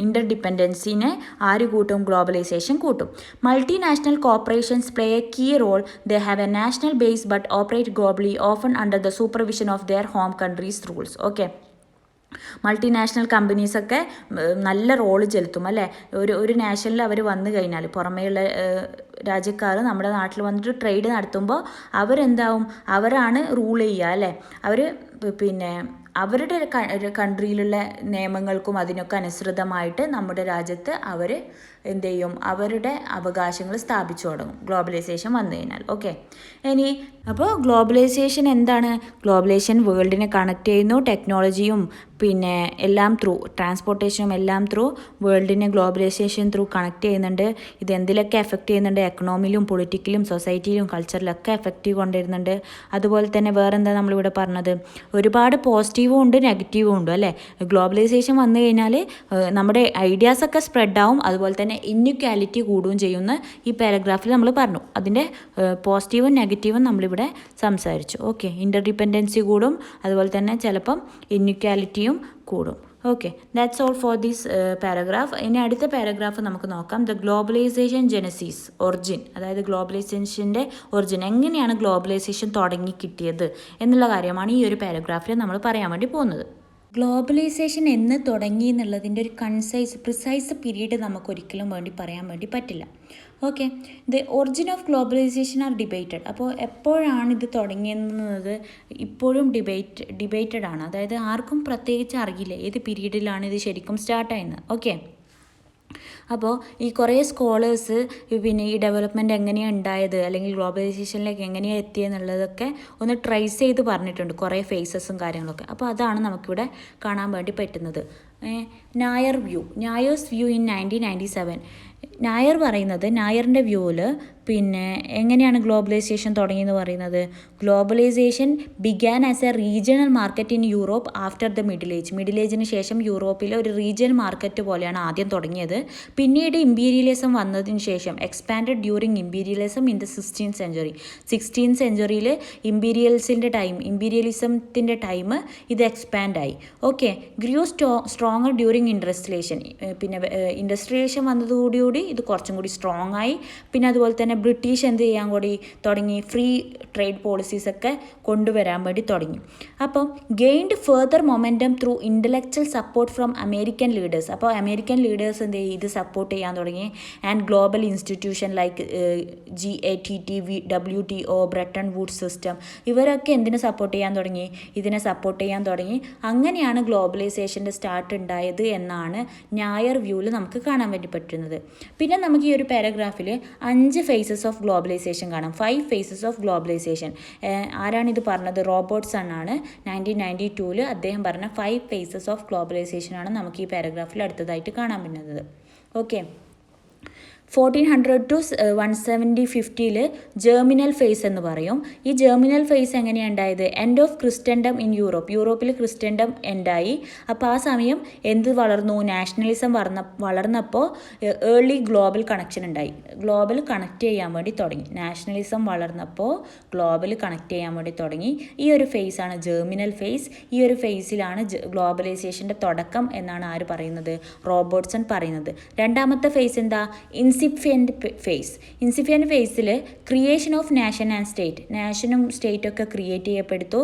ഇൻ്റർ ഡിപ്പെൻഡൻസിനെ ആര് കൂട്ടും? ഗ്ലോബലൈസേഷൻ കൂട്ടും. Multinational corporations play a key role. They have a national base but operate globally, often under the supervision of their home countries rules. Okay, multinational കമ്പനീസൊക്കെ നല്ല റോള് ചെലുത്തും അല്ലേ? ഒരു നാഷനിൽ അവർ വന്നു കഴിഞ്ഞാൽ, പുറമേയുള്ള രാജ്യക്കാർ നമ്മുടെ നാട്ടിൽ വന്നിട്ട് ട്രേഡ് നടത്തുമ്പോൾ അവരാണ് റൂൾ ചെയ്യുക അല്ലേ? അവരുടെ കൺട്രിയിലുള്ള നിയമങ്ങൾക്കും അതിനൊക്കെ അനുസൃതമായിട്ട് നമ്മുടെ രാജ്യത്ത് അവർ എന്ത് ചെയ്യും? അവരുടെ അവകാശങ്ങൾ സ്ഥാപിച്ചു തുടങ്ങും ഗ്ലോബലൈസേഷൻ വന്നു കഴിഞ്ഞാൽ. ഓക്കെ, ഇനി അപ്പോൾ ഗ്ലോബലൈസേഷൻ എന്താണ്? ഗ്ലോബലൈസേഷൻ വേൾഡിനെ കണക്ട് ചെയ്യുന്നു. ടെക്നോളജിയും എല്ലാം ത്രൂ, ട്രാൻസ്പോർട്ടേഷനും എല്ലാം ത്രൂ വേൾഡിനെ ഗ്ലോബലൈസേഷൻ ത്രൂ കണക്ട് ചെയ്യുന്നുണ്ട്. ഇത് എന്തിലൊക്കെ എഫക്റ്റ് ചെയ്യുന്നുണ്ട്? എക്കണോമിയിലും പൊളിറ്റിക്കലും സൊസൈറ്റിയിലും കൾച്ചറിലൊക്കെ എഫക്റ്റ് കൊണ്ടിരുന്നുണ്ട്. അതുപോലെ തന്നെ വേറെന്താ നമ്മളിവിടെ പറഞ്ഞത്? ഒരുപാട് പോസിറ്റീവും ഉണ്ട്, നെഗറ്റീവും ഉണ്ട് അല്ലേ? ഗ്ലോബലൈസേഷൻ വന്നു കഴിഞ്ഞാൽ നമ്മുടെ ഐഡിയാസൊക്കെ സ്പ്രെഡാവും, അതുപോലെ തന്നെ ഇൻഇക്വാലിറ്റി കൂടുകയും ചെയ്യുമെന്ന് ഈ പാരഗ്രാഫിൽ നമ്മൾ പറഞ്ഞു. അതിൻ്റെ പോസിറ്റീവും നെഗറ്റീവും നമ്മളിവിടെ സംസാരിച്ചു. ഓക്കെ, ഇൻ്റർ ഡിപ്പെൻഡൻസി കൂടും, അതുപോലെ തന്നെ ചിലപ്പം ഇൻഇക്വാലിറ്റിയും കൂടും. Okay, that's all for this paragraph. ഇനി അടുത്ത പാരഗ്രാഫ് നമുക്ക് നോക്കാം. The globalisation genesis, origin. അതായത് ഗ്ലോബലൈസേഷൻ്റെ ഒറിജിൻ, എങ്ങനെയാണ് ഗ്ലോബലൈസേഷൻ തുടങ്ങി കിട്ടിയത് എന്നുള്ള കാര്യമാണ് ഈ ഒരു പാരഗ്രാഫിൽ നമ്മൾ പറയാൻ വേണ്ടി പോകുന്നത്. ഗ്ലോബലൈസേഷൻ എന്ന് തുടങ്ങി എന്നുള്ളതിൻ്റെ ഒരു പ്രിസൈസ് പീരീഡ് നമുക്കൊരിക്കലും പറയാൻ വേണ്ടി പറ്റില്ല. Okay, the origin of globalisation are debated. അപ്പോൾ എപ്പോഴാണ് ഇത് തുടങ്ങിയെന്നത് ഇപ്പോഴും ഡിബേറ്റഡ് ആണ്. അതായത് ആർക്കും പ്രത്യേകിച്ച് അറിയില്ല ഏത് പീരീഡിലാണ് ഇത് ശരിക്കും സ്റ്റാർട്ടായിരുന്നത്. ഓക്കെ, അപ്പോൾ ഈ കുറേ സ്കോളേഴ്സ് ഈ ഡെവലപ്മെൻറ്റ് എങ്ങനെയാണ് ഉണ്ടായത്, അല്ലെങ്കിൽ ഗ്ലോബലൈസേഷനിലേക്ക് എങ്ങനെയാണ് എത്തിയെന്നുള്ളതൊക്കെ ഒന്ന് ട്രേസ് ചെയ്ത് പറഞ്ഞിട്ടുണ്ട്, കുറേ ഫേസസും കാര്യങ്ങളൊക്കെ. അപ്പോൾ അതാണ് നമുക്കിവിടെ കാണാൻ വേണ്ടി പറ്റുന്നത്. നായർസ് വ്യൂ ഇൻ 1997. നായർ പറയുന്നത്, നായറിൻ്റെ വ്യൂവിൽ എങ്ങനെയാണ് ഗ്ലോബലൈസേഷൻ തുടങ്ങിയെന്ന് പറയുന്നത്? Globalisation began as a regional market in Europe after the middle ഏജിന് ശേഷം യൂറോപ്പിലെ ഒരു റീജിയണൽ മാർക്കറ്റ് പോലെയാണ് ആദ്യം തുടങ്ങിയത്. പിന്നീട് ഇമ്പീരിയലിസം വന്നതിന് ശേഷം expanded during imperialism in the 16th സെഞ്ച്വറിയിൽ ഇമ്പീരിയലിസത്തിൻ്റെ ടൈം ഇത് എക്സ്പാൻഡായി. Okay, grew stronger during industrialisation. Industrialisation വന്നതോടുകൂടി ഇത് കുറച്ചും കൂടി സ്ട്രോങ് ആയി. അതുപോലെ തന്നെ ബ്രിട്ടീഷ് എന്ത് ചെയ്യാൻ കൂടി തുടങ്ങി? ഫ്രീ ട്രേഡ് പോളിസീസൊക്കെ കൊണ്ടുവരാൻ വേണ്ടി തുടങ്ങി. അപ്പം gained further momentum through intellectual support from American leaders. അപ്പോൾ അമേരിക്കൻ ലീഡേഴ്സ് എന്ത് ചെയ്യും? ഇത് സപ്പോർട്ട് ചെയ്യാൻ തുടങ്ങി. And global institution like GATT, WTO, Bretton Woods system, ഇവരൊക്കെ എന്തിനെ സപ്പോർട്ട് ചെയ്യാൻ തുടങ്ങി? ഇതിനെ സപ്പോർട്ട് ചെയ്യാൻ തുടങ്ങി. അങ്ങനെയാണ് ഗ്ലോബലൈസേഷൻ്റെ സ്റ്റാർട്ട് ഉണ്ടായത് എന്നാണ് നായർ വ്യൂവിൽ നമുക്ക് കാണാൻ വേണ്ടി പറ്റുന്നത്. പിന്നെ നമുക്ക് ഈ ഒരു പാരഗ്രാഫിൽ 5 ഫേസസ് ഓഫ് ഗ്ലോബലൈസേഷൻ കാണാം. 5 ഫേസസ് ഓഫ് ഗ്ലോബലൈസേഷൻ. ആരാണിത് പറഞ്ഞത്? റോബർട്ട്സൺ ആണ്. 1992 അദ്ദേഹം പറഞ്ഞ 5 ഫേസസ് ഓഫ് ഗ്ലോബലൈസേഷൻ ആണ് നമുക്ക് ഈ പാരഗ്രാഫിൽ അടുത്തതായിട്ട് കാണാൻ പറ്റുന്നത്. ഓക്കെ, 1400 to 170-50 ജേർമിനൽ ഫേസ് എന്ന് പറയും. ഈ ജേർമിനൽ ഫേസ് എങ്ങനെയാണ് ഉണ്ടായത്? എൻഡ് ഓഫ് ക്രിസ്ത്യൻഡം ഇൻ യൂറോപ്പിൽ ക്രിസ്ത്യൻഡം എൻഡായി. അപ്പോൾ ആ സമയം എന്ത് വളർന്നു? നാഷണലിസം വളർന്നപ്പോൾ ഏർലി ഗ്ലോബൽ കണക്ഷൻ ഉണ്ടായി. ഗ്ലോബൽ കണക്ട് ചെയ്യാൻ വേണ്ടി തുടങ്ങി. നാഷണലിസം വളർന്നപ്പോൾ ഗ്ലോബൽ കണക്ട് ചെയ്യാൻ വേണ്ടി തുടങ്ങി. ഈ ഒരു ഫേസാണ് ജേർമിനൽ ഫേസ്. ഈ ഒരു ഫേസിലാണ് ഗ്ലോബലൈസേഷൻ്റെ തുടക്കം എന്നാണ് ആര് പറയുന്നത്? റോബർട്ട്സൺ പറയുന്നത്. രണ്ടാമത്തെ ഫേസ് എന്താ? ഇൻസിഫിയൻ്റ് ഫേസ്. ഇൻസിഫിയൻ്റ് ഫേസിൽ creation of nation and state, നാഷനും സ്റ്റേറ്റൊക്കെ ക്രിയേറ്റ് ചെയ്യപ്പെടുത്തു.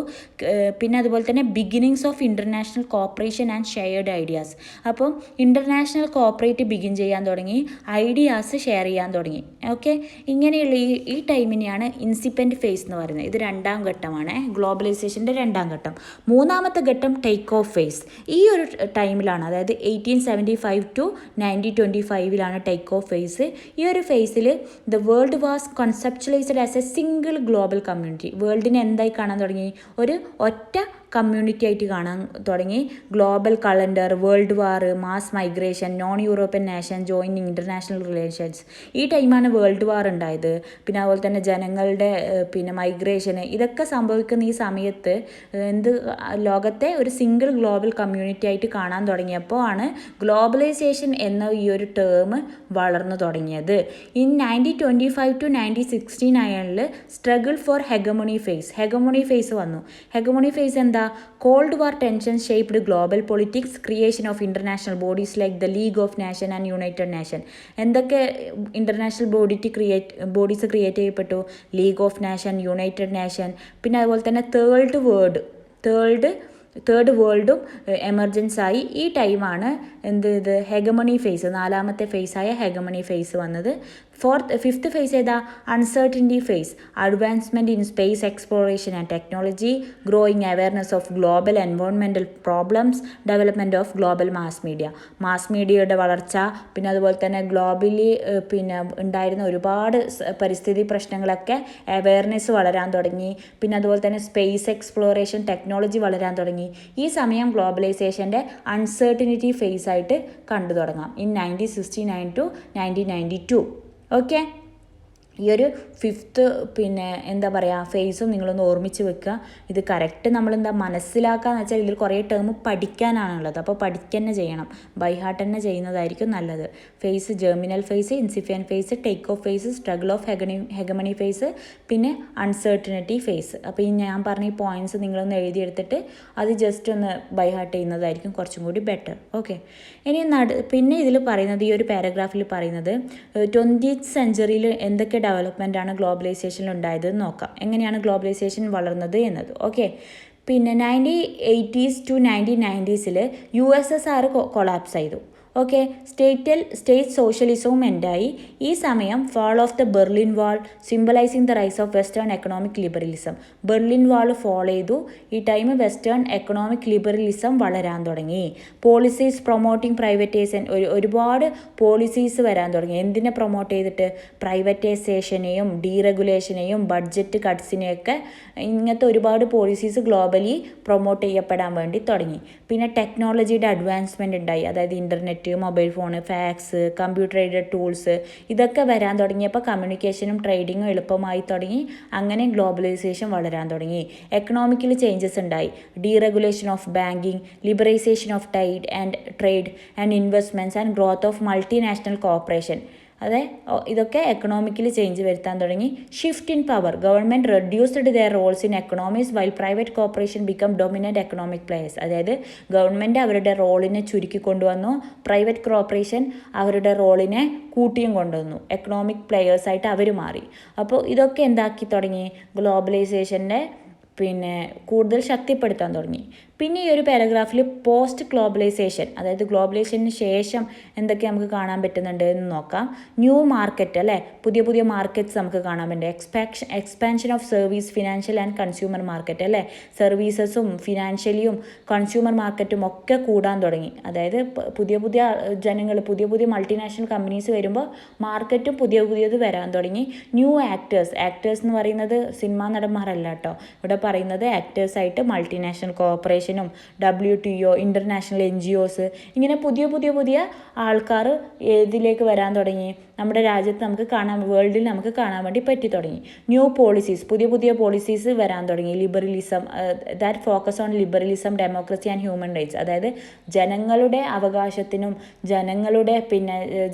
പിന്നെ അതുപോലെ തന്നെ beginnings of international cooperation and shared ideas. അപ്പം ഇൻ്റർനാഷണൽ കോപ്പറേറ്റ് ബിഗിൻ ചെയ്യാൻ തുടങ്ങി, ഐഡിയാസ് ഷെയർ ചെയ്യാൻ തുടങ്ങി. ഓക്കെ, ഇങ്ങനെയുള്ള ഈ ടൈമിനെയാണ് ഇൻസിപ്പൻ്റ് ഫേസ് എന്ന് പറയുന്നത്. ഇത് രണ്ടാം ഘട്ടമാണ്, ഗ്ലോബലൈസേഷൻ്റെ രണ്ടാം ഘട്ടം. മൂന്നാമത്തെ ഘട്ടം ടേക്ക് ഓഫ് ഫേസ്. ഈ ഒരു ടൈമിലാണ്, അതായത് 1875 to 1925 ടേക്ക് ഓഫ് ഫേസ്. ഈ ഒരു ഫേസിൽ the world was conceptualised as a single global community. വേൾഡിനെ എന്തായി കാണാൻ തുടങ്ങി? ഒരു ഒറ്റ കമ്മ്യൂണിറ്റി ആയിട്ട് കാണാൻ തുടങ്ങി. Global calendar, world war, mass migration, non European nation join international relations. ഈ ടൈമാണ് വേൾഡ് വാർ ഉണ്ടായത്. പിന്നെ അതുപോലെ തന്നെ ജനങ്ങളുടെ മൈഗ്രേഷന്, ഇതൊക്കെ സംഭവിക്കുന്ന ഈ സമയത്ത് ലോകത്തെ ഒരു സിംഗിൾ ഗ്ലോബൽ കമ്മ്യൂണിറ്റി ആയിട്ട് കാണാൻ തുടങ്ങിയപ്പോൾ ആണ് ഗ്ലോബലൈസേഷൻ എന്ന ഈ ഒരു ടേം വളർന്നു തുടങ്ങിയത്. In 1925 to 1969 struggle for hegemony phase. Hegemony phase വന്നു. ഹെഗമണി ഫേസ് എന്താ? Cold war tension shaped global politics, creation of international bodies like the League of nation and United Nation. എന്തൊക്കെ ഇൻ്റർനാഷണൽ ബോഡീസ് ക്രിയേറ്റ് ചെയ്യപ്പെട്ടു? League of Nation, United Nation. പിന്നെ അതുപോലെ തന്നെ third വേൾഡും emergence ആയി. ഈ ടൈമാണ് ഹെഗമണി ഫേസ്, നാലാമത്തെ ഫേസായ ഹെഗമണി ഫേസ് വന്നത്. ഫിഫ്ത്ത് ഫേസ് ഏതാ? Uncertainty phase. Advancement in space exploration and technology, growing awareness of global environmental problems, development of global mass മീഡിയയുടെ വളർച്ച. പിന്നെ അതുപോലെ തന്നെ ഗ്ലോബലി ഉണ്ടായിരുന്ന ഒരുപാട് പരിസ്ഥിതി പ്രശ്നങ്ങളൊക്കെ അവയർനെസ് വളരാൻ തുടങ്ങി. പിന്നെ അതുപോലെ തന്നെ സ്പേസ് എക്സ്പ്ലോറേഷൻ ടെക്നോളജി വളരാൻ തുടങ്ങി. ഈ സമയം ഗ്ലോബലൈസേഷൻ്റെ അൺസർട്ടനിറ്റി ഫേസ് ആയിട്ട് കണ്ടു തുടങ്ങാം. In 1969 to 1992. ഓക്കെ, ഈ ഒരു ഫിഫ്ത്ത് ഫേസും നിങ്ങളൊന്ന് ഓർമ്മിച്ച് വെക്കുക. ഇത് കറക്റ്റ് മനസ്സിലാക്കാന്ന് വെച്ചാൽ ഇതിൽ കുറേ ടേം പഠിക്കാനാണുള്ളത്. അപ്പോൾ പഠിക്കുക തന്നെ ചെയ്യണം, ബൈ ഹാർട്ട് തന്നെ ചെയ്യുന്നതായിരിക്കും നല്ലത്. Phase germinal phase, incipient phase, take off phase, struggle of hegemony phase, പിന്നെ അൺസർട്ടനിറ്റി ഫേസ്. അപ്പോൾ ഈ ഞാൻ പറഞ്ഞ ഈ പോയിൻറ്റ്സ് നിങ്ങളൊന്ന് എഴുതിയെടുത്തിട്ട് അത് ജസ്റ്റ് ഒന്ന് ബൈ ഹാർട്ട് ചെയ്യുന്നതായിരിക്കും കുറച്ചും കൂടി ബെറ്റർ. ഓക്കെ, ഇനി പിന്നെ ഇതിൽ പറയുന്നത്, ഈ ഒരു പാരഗ്രാഫിൽ പറയുന്നത് 20th സെഞ്ച്വറിയിൽ എന്തൊക്കെ ഡെവലപ്മെൻറ്റാണ് ഗ്ലോബലൈസേഷനിൽ ഉണ്ടായതെന്ന് നോക്കാം. എങ്ങനെയാണ് ഗ്ലോബലൈസേഷൻ വളർന്നത് എന്നത്. ഓക്കെ, പിന്നെ 1980s to 1990s USSR collapse ചെയ്തു. ഓക്കെ, സ്റ്റേറ്റ് സോഷ്യലിസവും എൻഡായി. ഈ സമയം fall of the Berlin wall, symbolising the rise of western economic liberalism. Berlin wall fall ചെയ്തു. ഈ ടൈം വെസ്റ്റേൺ എക്കണോമിക് ലിബറലിസം വളരാൻ തുടങ്ങി. പോളിസീസ് പ്രൊമോട്ടിങ് പ്രൈവറ്റൈസേഷൻ, ഒരുപാട് പോളിസീസ് വരാൻ തുടങ്ങി. എന്തിനെ പ്രൊമോട്ട് ചെയ്തിട്ട്? പ്രൈവറ്റൈസേഷനെയും ഡീറെഗുലേഷനെയും ബഡ്ജറ്റ് കട്ട്സിനെയൊക്കെ, ഇങ്ങനത്തെ ഒരുപാട് പോളിസീസ് ഗ്ലോബലി പ്രൊമോട്ട് ചെയ്യപ്പെടാൻ വേണ്ടി തുടങ്ങി. പിന്നെ ടെക്നോളജിയുടെ അഡ്വാൻസ്മെൻ്റ് ഉണ്ടായി. അതായത് internet, mobile phone, fax, computer aided tools, ഇതൊക്കെ വരാൻ തുടങ്ങിയപ്പോൾ കമ്മ്യൂണിക്കേഷനും ട്രേഡിങ്ങും എളുപ്പമായി തുടങ്ങി. അങ്ങനെ ഗ്ലോബലൈസേഷൻ വളരാൻ തുടങ്ങി. എക്കണോമിക്കൽ ചേഞ്ചസ് ഉണ്ടായി. Deregulation of banking, liberalisation of trade and investments and growth of multinational corporation. ഇതൊക്കെ എക്കണോമിക്കൽ ചേഞ്ച് വരുത്താൻ തുടങ്ങി. Shift in power, government reduced their roles in economies while private corporation become dominant economic players. അതായത് government അവരുടെ റോളിനെ ചുരുക്കി കൊണ്ടുവന്നു, private corporation അവരുടെ റോളിനെ കൂട്ടിയും കൊണ്ടുവന്നു, എക്കണോമിക് പ്ലേയേഴ്സായിട്ട് അവർ മാറി. അപ്പോൾ ഇതൊക്കെ എന്താക്കി തുടങ്ങി? ഗ്ലോബലൈസേഷൻ്റെ കൂടുതൽ ശക്തിപ്പെടുത്താൻ തുടങ്ങി. പിന്നെ ഈ ഒരു പാരഗ്രാഫിൽ പോസ്റ്റ് ഗ്ലോബലൈസേഷൻ, അതായത് ഗ്ലോബലൈസേഷന് ശേഷം എന്തൊക്കെ നമുക്ക് കാണാൻ പറ്റുന്നുണ്ട് എന്ന് നോക്കാം. ന്യൂ മാർക്കറ്റ്, അല്ലേ, പുതിയ മാർക്കറ്റ്സ് നമുക്ക് കാണാൻ പറ്റും. Expansion of service, financial and consumer market, അല്ലേ, സർവീസസും ഫിനാൻഷ്യലിയും കൺസ്യൂമർ മാർക്കറ്റും ഒക്കെ കൂടാൻ തുടങ്ങി. അതായത് പുതിയ ജനങ്ങൾ, പുതിയ മൾട്ടിനാഷണൽ കമ്പനീസ് വരുമ്പോൾ മാർക്കറ്റും പുതിയത് വരാൻ തുടങ്ങി. ന്യൂ ആക്ടേഴ്സ് എന്ന് പറയുന്നത് സിനിമാ നടന്മാരല്ല കേട്ടോ, ഇവിടെ പറയുന്നത് ആക്ടേഴ്സായിട്ട് multinational corporation, WTO, international NGOs, ഇങ്ങനെ പുതിയ ആൾക്കാർ ഇതിലേക്ക് വരാൻ തുടങ്ങി. നമ്മുടെ രാജ്യത്ത് നമുക്ക് വേൾഡിൽ നമുക്ക് കാണാൻ വേണ്ടി പറ്റി തുടങ്ങി. ന്യൂ പോളിസീസ്, പുതിയ പോളിസീസ് വരാൻ തുടങ്ങി. Liberalism, that focus on liberalism, democracy and human rights. അതായത് ജനങ്ങളുടെ അവകാശത്തിനും ജനങ്ങളുടെ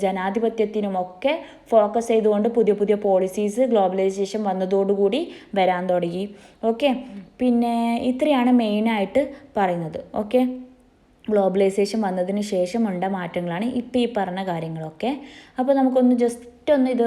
ജനാധിപത്യത്തിനും ഒക്കെ ഫോക്കസ് ചെയ്തുകൊണ്ട് പുതിയ പോളിസീസ് ഗ്ലോബലൈസേഷൻ വന്നതോടുകൂടി വരാൻ തുടങ്ങി. ഓക്കെ, പിന്നെ ഇത്രയാണ് മെയിനായിട്ട് പറയുന്നത്. ഓക്കെ, ഗ്ലോബലൈസേഷൻ വന്നതിന് ശേഷമുണ്ട മാറ്റങ്ങളാണ് ഇപ്പോൾ ഈ പറഞ്ഞ കാര്യങ്ങളൊക്കെ. അപ്പോൾ നമുക്കൊന്ന് ജസ്റ്റ് ഇത്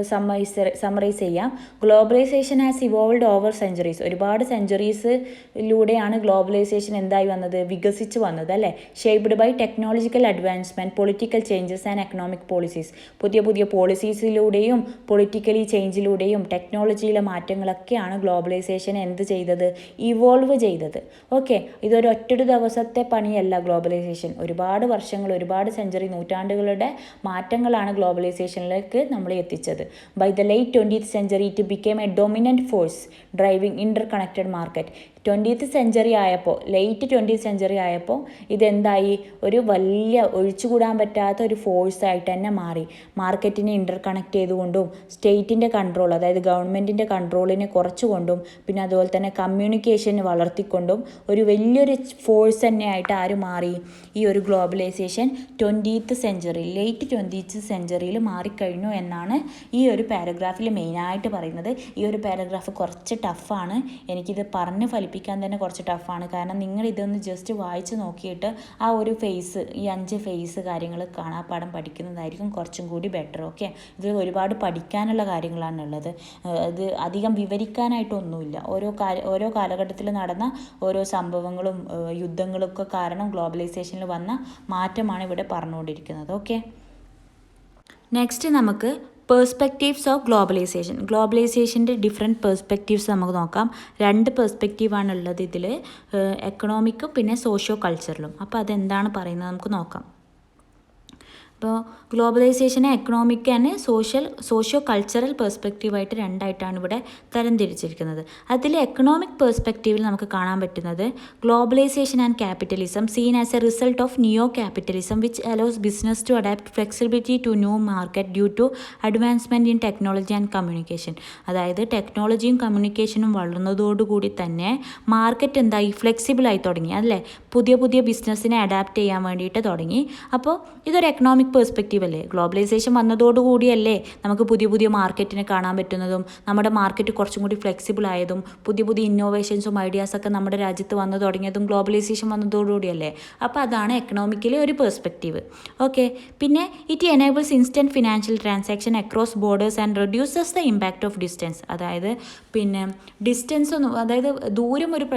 സമ്മറൈസ് ചെയ്യാം. Globalisation has evolved over centuries. ഒരുപാട് സെഞ്ചുറീസിലൂടെയാണ് ഗ്ലോബലൈസേഷൻ എന്തായി വന്നത്, വികസിച്ച് വന്നത് അല്ലേ. Shaped by technological advancement, political changes and economic policies. പുതിയ പോളിസീസിലൂടെയും പൊളിറ്റിക്കലി ചേഞ്ചിലൂടെയും ടെക്നോളജിയിലെ മാറ്റങ്ങളൊക്കെയാണ് ഗ്ലോബലൈസേഷൻ എന്ത് ചെയ്തത്, ഇവോൾവ് ചെയ്തത്. ഓക്കെ, ഇതൊരു ഒറ്റൊരു ദിവസത്തെ പണിയല്ല ഗ്ലോബലൈസേഷൻ. ഒരുപാട് വർഷങ്ങൾ, ഒരുപാട് സെഞ്ചുറി, നൂറ്റാണ്ടുകളുടെ മാറ്റങ്ങളാണ് ഗ്ലോബലൈസേഷനിലേക്ക് നമ്മളെ എത്തിച്ചത്. By the late 20th century it became a dominant force driving interconnected market. 20th century ആയപ്പോൾ, ലേറ്റ് 20th century ആയപ്പോൾ ഇതെന്തായി, ഒരു വലിയ ഒഴിച്ചുകൂടാൻ പറ്റാത്ത ഒരു ഫോഴ്സായിട്ട് തന്നെ മാറി. മാർക്കറ്റിനെ ഇൻ്റർകണക്ട് ചെയ്തുകൊണ്ടും സ്റ്റേറ്റിൻ്റെ കൺട്രോൾ, അതായത് ഗവൺമെൻറ്റിൻ്റെ കൺട്രോളിനെ കുറച്ചുകൊണ്ടും പിന്നെ അതുപോലെ തന്നെ കമ്മ്യൂണിക്കേഷന് വളർത്തിക്കൊണ്ടും ഒരു വലിയൊരു ഫോഴ്സ് തന്നെയായിട്ട് ആര് മാറി, ഈ ഒരു globalisation 20th century, late 20th century മാറിക്കഴിഞ്ഞു എന്നാണ് ഈ ഒരു പാരഗ്രാഫിൽ മെയിനായിട്ട് പറയുന്നത്. ഈ ഒരു പാരഗ്രാഫ് കുറച്ച് ടഫാണ്, എനിക്കിത് പറഞ്ഞ് ഫലിപ്പിക്കാൻ തന്നെ കുറച്ച് ടഫാണ്. കാരണം നിങ്ങൾ ഇതൊന്ന് ജസ്റ്റ് വായിച്ച് നോക്കിയിട്ട് ആ ഒരു ഫേസ്, ഈ 5 ഫേസ് കാര്യങ്ങൾ കാണാപ്പാഠം പഠിക്കുന്നതായിരിക്കും കുറച്ചും കൂടി ബെറ്റർ. ഓക്കെ, ഇത് ഒരുപാട് പഠിക്കാനുള്ള കാര്യങ്ങളാണുള്ളത്. ഇത് അധികം വിവരിക്കാനായിട്ടൊന്നുമില്ല. ഓരോ കാലഘട്ടത്തിൽ നടന്ന ഓരോ സംഭവങ്ങളും യുദ്ധങ്ങളൊക്കെ കാരണം ഗ്ലോബലൈസേഷനിൽ വന്ന മാറ്റമാണ് ഇവിടെ പറഞ്ഞുകൊണ്ടിരിക്കുന്നത്. ഓക്കെ, നെക്സ്റ്റ് നമുക്ക് പേഴ്സ്പെക്റ്റീവ്സ് ഓഫ് ഗ്ലോബലൈസേഷൻ. ഗ്ലോബലൈസേഷൻ്റെ ഡിഫറെൻറ്റ് പേഴ്സ്പെക്റ്റീവ്സ് നമുക്ക് നോക്കാം. 2 പേഴ്സ്പെക്റ്റീവാണുള്ളത് ഇതിൽ, എക്കണോമിക്കും പിന്നെ സോഷ്യോ കൾച്ചറലും. അപ്പോൾ അതെന്താണ് പറയുന്നത് നമുക്ക് നോക്കാം. അപ്പോൾ ഗ്ലോബലൈസേഷനെ എക്കണോമിക് ആൻഡ് സോഷ്യോ കൾച്ചറൽ പെർസ്പെക്റ്റീവായിട്ട് 2ആയിട്ടാണ് ഇവിടെ തരംതിരിച്ചിരിക്കുന്നത്. അതിൽ എക്കണോമിക് പെർസ്പെക്റ്റീവിൽ നമുക്ക് കാണാൻ പറ്റുന്നത് globalisation and capitalism seen as a result of neo capitalism which allows business to adapt flexibility to new market due to advancement in technology and communication. അതായത് ടെക്നോളജിയും കമ്മ്യൂണിക്കേഷനും വളർന്നതോടുകൂടി തന്നെ മാർക്കറ്റ് എന്തായി, ഫ്ലെക്സിബിളായി തുടങ്ങി അല്ലേ. പുതിയ ബിസിനസ്സിനെ അഡാപ്റ്റ് ചെയ്യാൻ വേണ്ടിയിട്ട് തുടങ്ങി. അപ്പോൾ ഇതൊരു എക്കണോമിക് പേഴ്സ്പെക്റ്റീവ് അല്ലേ. ഗ്ലോബലൈസേഷൻ വന്നതോടുകൂടിയല്ലേ നമുക്ക് പുതിയ മാർക്കറ്റിനെ കാണാൻ പറ്റുന്നതും നമ്മുടെ മാർക്കറ്റ് കുറച്ചും കൂടി ഫ്ലെക്സിബിൾ ആയതും പുതിയ ഇന്നോവേഷൻസും ഐഡിയാസൊക്കെ നമ്മുടെ രാജ്യത്ത് വന്നു തുടങ്ങിയതും ഗ്ലോബലൈസേഷൻ വന്നതോടുകൂടിയല്ലേ. അപ്പോൾ അതാണ് എക്കണോമിക്കലി ഒരു പേഴ്സ്പെക്റ്റീവ്. ഓക്കെ, പിന്നെ it enables instant financial transaction across borders and reduces the impact of distance. അതായത് പിന്നെ ഡിസ്റ്റൻസ് ഒന്നും, അതായത് ദൂരം ഒരു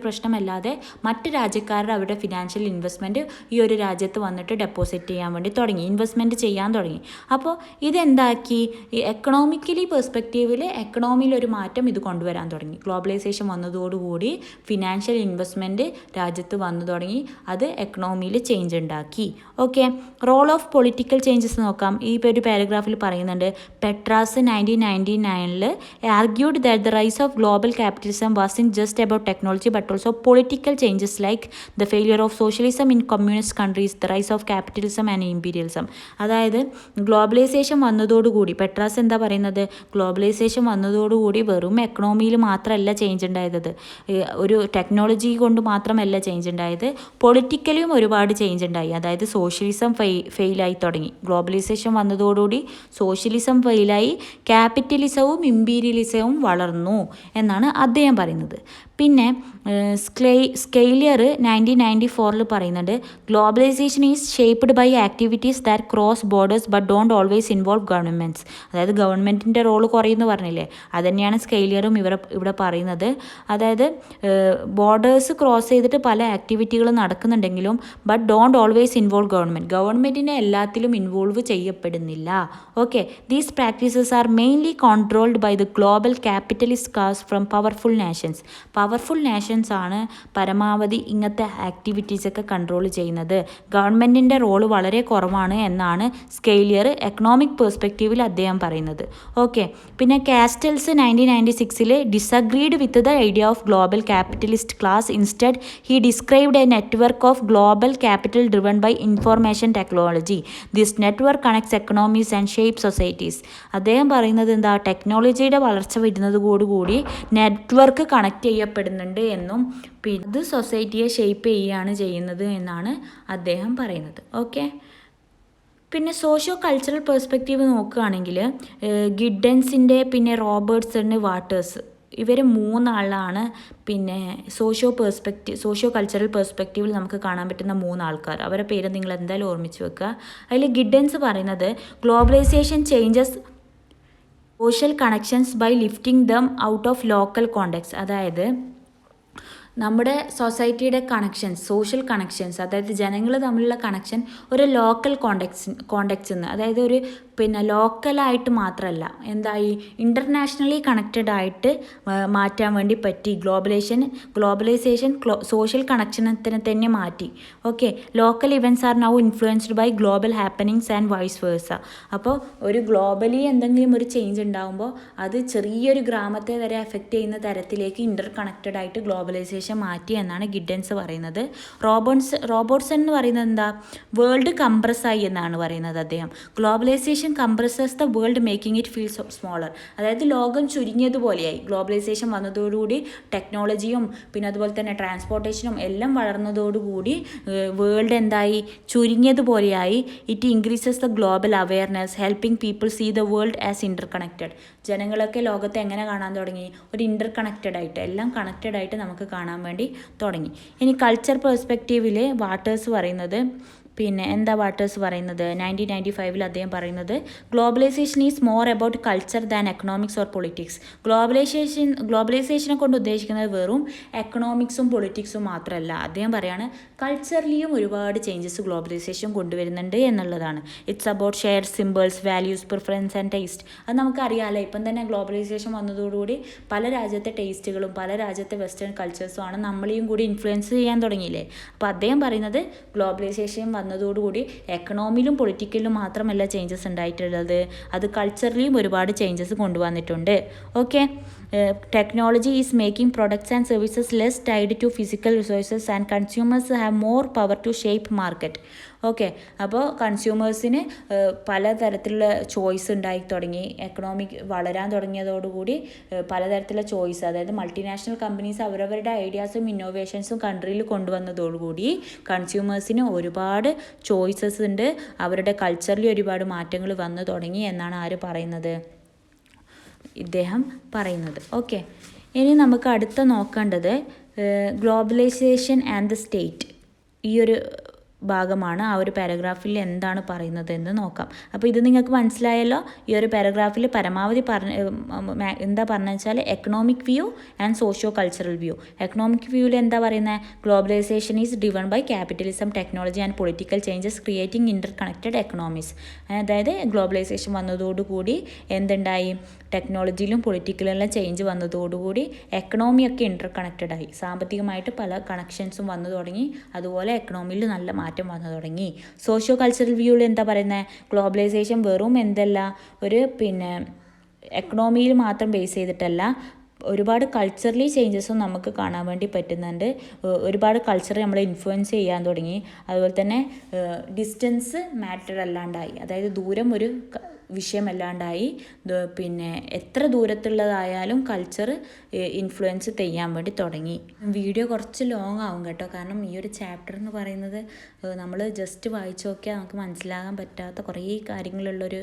പ്രശ്നമല്ലാതെ മറ്റ് രാജ്യക്കാരുടെ അവരുടെ ഫിനാൻഷ്യൽ ഇൻവെസ്റ്റ്മെൻറ്റ് ഈ ഒരു രാജ്യത്ത് വന്നിട്ട് ഡെപ്പോസിറ്റ് ചെയ്യാൻ വേണ്ടി തുടങ്ങി, ഇൻവെസ്റ്റ്മെൻറ്റ് ചെയ്യാൻ തുടങ്ങി. അപ്പോൾ ഇതെന്താക്കി, ഈ എക്കണോമിക്കലി പെർസ്പെക്റ്റീവിൽ എക്കണോമിയിൽ ഒരു മാറ്റം ഇത് കൊണ്ടുവരാൻ തുടങ്ങി. ഗ്ലോബലൈസേഷൻ വന്നതോടുകൂടി ഫിനാൻഷ്യൽ ഇൻവെസ്റ്റ്മെൻറ്റ് രാജ്യത്ത് വന്നു തുടങ്ങി, അത് എക്കണോമിയിൽ ചേഞ്ച് ഉണ്ടാക്കി. Okay, role of political changes നോക്കാം. ഈ ഒരു പാരഗ്രാഫിൽ പറയുന്നുണ്ട്, Petras 1999 argued that the rise of global capitalism was in just about technology but also political changes like the failure of socialism in communist countries, the rise of capitalism and imperialism. അതായത് globalisation വന്നതോടുകൂടി Petras എന്താ പറയുന്നത്, globalisation വന്നതോടുകൂടി വെറും എക്കണോമിയിൽ മാത്രമല്ല change ഉണ്ടായത്, ഒരു technology കൊണ്ട് മാത്രമല്ല ചേഞ്ച് ഉണ്ടായത്, പൊളിറ്റിക്കലിയും ഒരുപാട് ചേഞ്ച് ഉണ്ടായി. അതായത് സോഷ്യലിസം ഫെയിലായി തുടങ്ങി. ഗ്ലോബലൈസേഷൻ വന്നതോടുകൂടി സോഷ്യലിസം ഫെയിലായി, ക്യാപിറ്റലിസവും ഇമ്പീരിയലിസവും വളർന്നു എന്നാണ് അദ്ദേഹം പറയുന്നത്. പിന്നെ സ്കെയിലിയർ 1994 പറയുന്നുണ്ട്, globalisation is shaped by activities that cross borders but don't always involve governments. അതായത് ഗവൺമെൻറ്റിൻ്റെ റോള് കുറയുമെന്ന് പറഞ്ഞില്ലേ, അതുതന്നെയാണ് സ്കെയിലിയറും ഇവിടെ പറയുന്നത്. അതായത് ബോർഡേഴ്സ് ക്രോസ് ചെയ്തിട്ട് പല ആക്ടിവിറ്റികളും നടക്കുന്നുണ്ടെങ്കിലും ബട്ട് ഡോണ്ട് ഓൾവേസ് ഇൻവോൾവ് ഗവൺമെൻറ്റിനെ എല്ലാത്തിലും ഇൻവോൾവ് ചെയ്യപ്പെടുന്നില്ല. Okay, these practices are mainly controlled by the global capitalist class from powerful nations. Powerful nations ആണ് പരമാവധി ഇങ്ങനത്തെ ആക്ടിവിറ്റീസൊക്കെ കൺട്രോൾ ചെയ്യുന്നത്. ഗവൺമെൻറ്റിൻ്റെ റോള് വളരെ കുറവാണ് എന്നാണ് സ്കെയിലിയർ എക്കണോമിക് പെർസ്പെക്റ്റീവിൽ അദ്ദേഹം പറയുന്നത്. ഓക്കെ, പിന്നെ Castells 1996 disagreed with the idea of global capitalist class. Instead he described a network of global capital driven by information technology. This network connects economies and shape societies. അദ്ദേഹം പറയുന്നത് എന്താ, ടെക്നോളജിയുടെ വളർച്ച വരുന്നതോടുകൂടി നെറ്റ്വർക്ക് കണക്ട് ചെയ്യപ്പെടുന്നുണ്ട് എന്നും പിന്നെ ഇത് സൊസൈറ്റിയെ ഷേപ്പ് ചെയ്യുകയാണ് ചെയ്യുന്നത് എന്നാണ് അദ്ദേഹം പറയുന്നത്. ഓക്കെ, പിന്നെ സോഷ്യോ കൾച്ചറൽ പെർസ്പെക്റ്റീവ് നോക്കുകയാണെങ്കിൽ ഗിഡൻസിൻ്റെ പിന്നെ റോബർട്ട്സൺ, വാട്ടേഴ്സ് ഇവർ മൂന്നാളാണ് പിന്നെ സോഷ്യോ കൾച്ചറൽ പെർസ്പെക്റ്റീവിൽ നമുക്ക് കാണാൻ പറ്റുന്ന മൂന്നാൾക്കാർ. അവരുടെ പേര് നിങ്ങൾ എന്തായാലും ഓർമ്മിച്ച് വെക്കുക. അതിൽ ഗിഡൻസ് പറയുന്നത് globalisation changes social connections by lifting them out of local context. അതായത് നമ്മുടെ സൊസൈറ്റിയുടെ കണക്ഷൻസ്, സോഷ്യൽ കണക്ഷൻസ്, അതായത് ജനങ്ങൾ തമ്മിലുള്ള കണക്ഷൻ ഒരു ലോക്കൽ കോണ്ടെക്സ്റ്റ് നിന്ന്, അതായത് ഒരു പിന്നെ ലോക്കലായിട്ട് മാത്രമല്ല എന്തായി ഇൻ്റർനാഷണലി കണക്റ്റഡ് ആയിട്ട് മാറ്റാൻ വേണ്ടി പറ്റി. ഗ്ലോബലൈസേഷൻ സോഷ്യൽ കണക്ഷനത്തിനെ തന്നെ മാറ്റി. Okay, local events are now influenced by global happenings and vice versa. അപ്പോൾ ഒരു ഗ്ലോബലി എന്തെങ്കിലും ഒരു ചേഞ്ച് ഉണ്ടാകുമ്പോൾ അത് ചെറിയൊരു ഗ്രാമത്തെ വരെ എഫക്റ്റ് ചെയ്യുന്ന തരത്തിലേക്ക് ഇൻ്റർ കണക്റ്റഡ് ആയിട്ട് ഗ്ലോബലൈസേഷൻ മാറ്റി എന്നാണ് ഗിഡൻസ് പറയുന്നത്. റോബർട്ട്സൺ എന്ന് പറയുന്നത് എന്താ, വേൾഡ് കംപ്രസ്സായി എന്നാണ് പറയുന്നത് അദ്ദേഹം. Globalisation compresses the world making it feel smaller. അതായത് ലോകം ചുരുങ്ങിയതുപോലെയായി. ഗ്ലോബലൈസേഷൻ വന്നതോടുകൂടി ടെക്നോളജിയും പിന്നെ അതുപോലെ തന്നെ ട്രാൻസ്പോർട്ടേഷനും എല്ലാം വളർന്നതോടുകൂടി വേൾഡ് എന്തായി, ചുരുങ്ങിയതുപോലെയായി. It increases the global awareness, helping people see the world as interconnected. ജനങ്ങളൊക്കെ ലോകത്തെ എങ്ങനെ കാണാൻ തുടങ്ങി, ഒരു ഇൻ്റർ കണക്റ്റഡ് ആയിട്ട്, എല്ലാം കണക്റ്റഡ് ആയിട്ട് നമുക്ക് കാണാൻ വേണ്ടി തുടങ്ങി. ഇനി കൾച്ചർ പെർസ്പെക്റ്റീവിൽ വാട്ടേഴ്സ് പറയുന്നത് പിന്നെ എന്താ വാട്ടേഴ്സ് പറയുന്നത് 1995 അദ്ദേഹം പറയുന്നത് globalisation is more about culture than economics or politics. ഗ്ലോബലൈസേഷനെ കൊണ്ട് ഉദ്ദേശിക്കുന്നത് വെറും എക്കണോമിക്സും പൊളിറ്റിക്സും മാത്രമല്ല. അദ്ദേഹം പറയാണ് കൾച്ചറലിയും ഒരുപാട് ചേഞ്ചസ് ഗ്ലോബലൈസേഷൻ കൊണ്ടുവരുന്നുണ്ട് എന്നുള്ളതാണ്. It's about share symbols, values, preference and taste. അത് നമുക്കറിയാമല്ലോ, ഇപ്പം തന്നെ ഗ്ലോബലൈസേഷൻ വന്നതോടുകൂടി പല രാജ്യത്തെ ടേസ്റ്റുകളും പല രാജ്യത്തെ വെസ്റ്റേൺ കൾച്ചേഴ്സും ആണ് നമ്മളെയും കൂടി ഇൻഫ്ലുവൻസ് ചെയ്യാൻ തുടങ്ങിയില്ലേ. അപ്പോൾ അദ്ദേഹം പറയുന്നത് ഗ്ലോബലൈസേഷൻ വന്നതോടുകൂടി എക്കണോമിയിലും പൊളിറ്റിക്കലിലും മാത്രമല്ല ചേഞ്ചസ് ഉണ്ടായിട്ടുള്ളത്, അത് കൾച്ചറിലും ഒരുപാട് ചേഞ്ചസ് കൊണ്ടുവന്നിട്ടുണ്ട്. Okay, technology is making products and services less tied to physical resources and consumers have more power to shape market. Okay, അപ്പോൾ കൺസ്യൂമേഴ്സിന് പലതരത്തിലുള്ള ചോയ്സ് ഉണ്ടായി തുടങ്ങി. എക്കണോമിക് വളരാൻ തുടങ്ങിയതോടുകൂടി പലതരത്തിലുള്ള ചോയ്സ്, അതായത് മൾട്ടിനാഷണൽ കമ്പനീസ് അവരവരുടെ ഐഡിയാസും ഇന്നോവേഷൻസും കൺട്രിയിൽ കൊണ്ടുവന്നതോടുകൂടി കൺസ്യൂമേഴ്സിന് ഒരുപാട് ചോയ്സസ് ഉണ്ട്, അവരുടെ കൾച്ചറിൽ ഒരുപാട് മാറ്റങ്ങൾ വന്നു തുടങ്ങി എന്നാണ് ആര് പറയുന്നത്, ഇദ്ദേഹം പറയുന്നത്. ഓക്കെ, ഇനി നമുക്ക് അടുത്ത നോക്കേണ്ടത് ഗ്ലോബലൈസേഷൻ ആൻഡ് ദ സ്റ്റേറ്റ്. ഈ ഒരു ഭാഗമാണ്. ആ ഒരു പാരഗ്രാഫിൽ എന്താണ് പറയുന്നത് എന്ന് നോക്കാം. അപ്പോൾ ഇത് നിങ്ങൾക്ക് മനസ്സിലായല്ലോ. ഈ ഒരു പാരഗ്രാഫിൽ പരമാവധി എന്താ പറഞ്ഞു വെച്ചാൽ economic view and socio cultural view. Economic വ്യൂവിൽ എന്താ പറയുന്നത്, globalisation is driven by capitalism, technology and political changes creating interconnected economies. അതായത് ഗ്ലോബലൈസേഷൻ വന്നതോടുകൂടി എന്തുണ്ടായി, ടെക്നോളജിയിലും പൊളിറ്റിക്കലെല്ലാം ചേഞ്ച് വന്നതോടുകൂടി എക്കണോമിയൊക്കെ ഇൻ്റർ കണക്റ്റഡ് ആയി. സാമ്പത്തികമായിട്ട് പല കണക്ഷൻസും വന്നു തുടങ്ങി. അതുപോലെ എക്കണോമിയിൽ നല്ല മാറ്റം വന്നു തുടങ്ങി. സോഷ്യോ കൾച്ചറൽ വ്യൂവിൽ എന്താ പറയുന്നത്, ഗ്ലോബലൈസേഷൻ വെറും എന്തല്ല ഒരു പിന്നെ എക്കണോമിയിൽ മാത്രം ബേസ് ചെയ്തിട്ടല്ല, ഒരുപാട് കൾച്ചറലി ചേഞ്ചസും നമുക്ക് കാണാൻ വേണ്ടി പറ്റുന്നുണ്ട്. ഒരുപാട് കൾച്ചർ നമ്മളെ ഇൻഫ്ലുവൻസ് ചെയ്യാൻ തുടങ്ങി. അതുപോലെ തന്നെ ഡിസ്റ്റൻസ് മാറ്റർ അല്ലാണ്ടായി, അതായത് ദൂരം ഒരു വിഷയമല്ലാണ്ടായി. പിന്നെ എത്ര ദൂരത്തുള്ളതായാലും കൾച്ചർ ഇൻഫ്ലുവൻസ് ചെയ്യാൻ വേണ്ടി തുടങ്ങി. വീഡിയോ കുറച്ച് ലോങ് ആവും കേട്ടോ, കാരണം ഈ ഒരു ചാപ്റ്റർ എന്ന് പറയുന്നത് നമ്മൾ ജസ്റ്റ് വായിച്ചു നോക്കിയാൽ നമുക്ക് മനസ്സിലാകാൻ പറ്റാത്ത കുറേ കാര്യങ്ങളുള്ളൊരു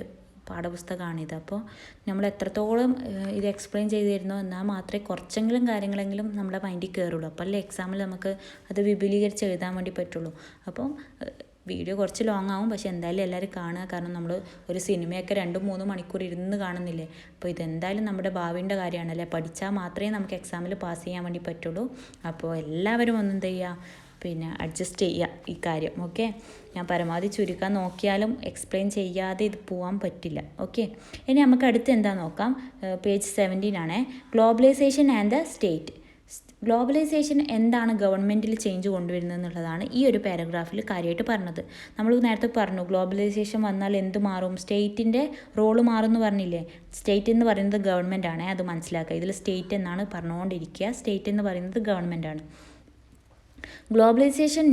പാഠപുസ്തകമാണിത്. അപ്പോൾ നമ്മൾ എത്രത്തോളം ഇത് എക്സ്പ്ലെയിൻ ചെയ്ത് തരുന്നോ എന്നാൽ മാത്രമേ കുറച്ചെങ്കിലും കാര്യങ്ങളെങ്കിലും നമ്മുടെ മൈൻഡിൽ കയറുള്ളൂ. അപ്പോൾ അല്ലേ എക്സാമിൽ നമുക്ക് അത് വിപുലീകരിച്ച് എഴുതാൻ വേണ്ടി പറ്റുള്ളൂ. അപ്പം വീഡിയോ കുറച്ച് ലോങ് ആവും, പക്ഷേ എന്തായാലും എല്ലാവരും കാണുക. കാരണം നമ്മൾ ഒരു സിനിമയൊക്കെ 2-3 മണിക്കൂർ ഇരുന്ന് കാണുന്നില്ലേ. അപ്പോൾ ഇതെന്തായാലും നമ്മുടെ ഭാവിൻ്റെ കാര്യമാണല്ലേ, പഠിച്ചാൽ മാത്രമേ നമുക്ക് എക്സാമിൽ പാസ് ചെയ്യാൻ വേണ്ടി പറ്റുള്ളൂ. അപ്പോൾ എല്ലാവരും ഒന്നും ചെയ്യുക, പിന്നെ അഡ്ജസ്റ്റ് ചെയ്യുക ഈ കാര്യം. ഓക്കെ, ഞാൻ പരമാവധി ചുരുക്കാൻ നോക്കിയാലും എക്സ്പ്ലെയിൻ ചെയ്യാതെ ഇത് പോകാൻ പറ്റില്ല. ഓക്കെ, ഇനി നമുക്ക് അടുത്ത് എന്താ നോക്കാം. പേജ് 17 ആണ്, globalisation and the state. Globalisation എന്താണ് ഗവൺമെൻറ്റിൽ ചേഞ്ച് കൊണ്ടുവരുന്നത് എന്നുള്ളതാണ് ഈ ഒരു പാരഗ്രാഫിൽ കാര്യമായിട്ട് പറഞ്ഞത്. നമ്മൾ നേരത്തെ പറഞ്ഞു ഗ്ലോബലൈസേഷൻ വന്നാൽ എന്ത് മാറും, സ്റ്റേറ്റിൻ്റെ റോള് മാറും എന്ന് പറഞ്ഞില്ലേ. സ്റ്റേറ്റ് എന്ന് പറയുന്നത് ഗവൺമെൻറ് ആണ്, അത് മനസ്സിലാക്കുക. ഇതിൽ സ്റ്റേറ്റ് എന്നാണ് പറഞ്ഞുകൊണ്ടിരിക്കുക. സ്റ്റേറ്റ് എന്ന് പറയുന്നത് ഗവൺമെൻറ് ആണ്. Globalisation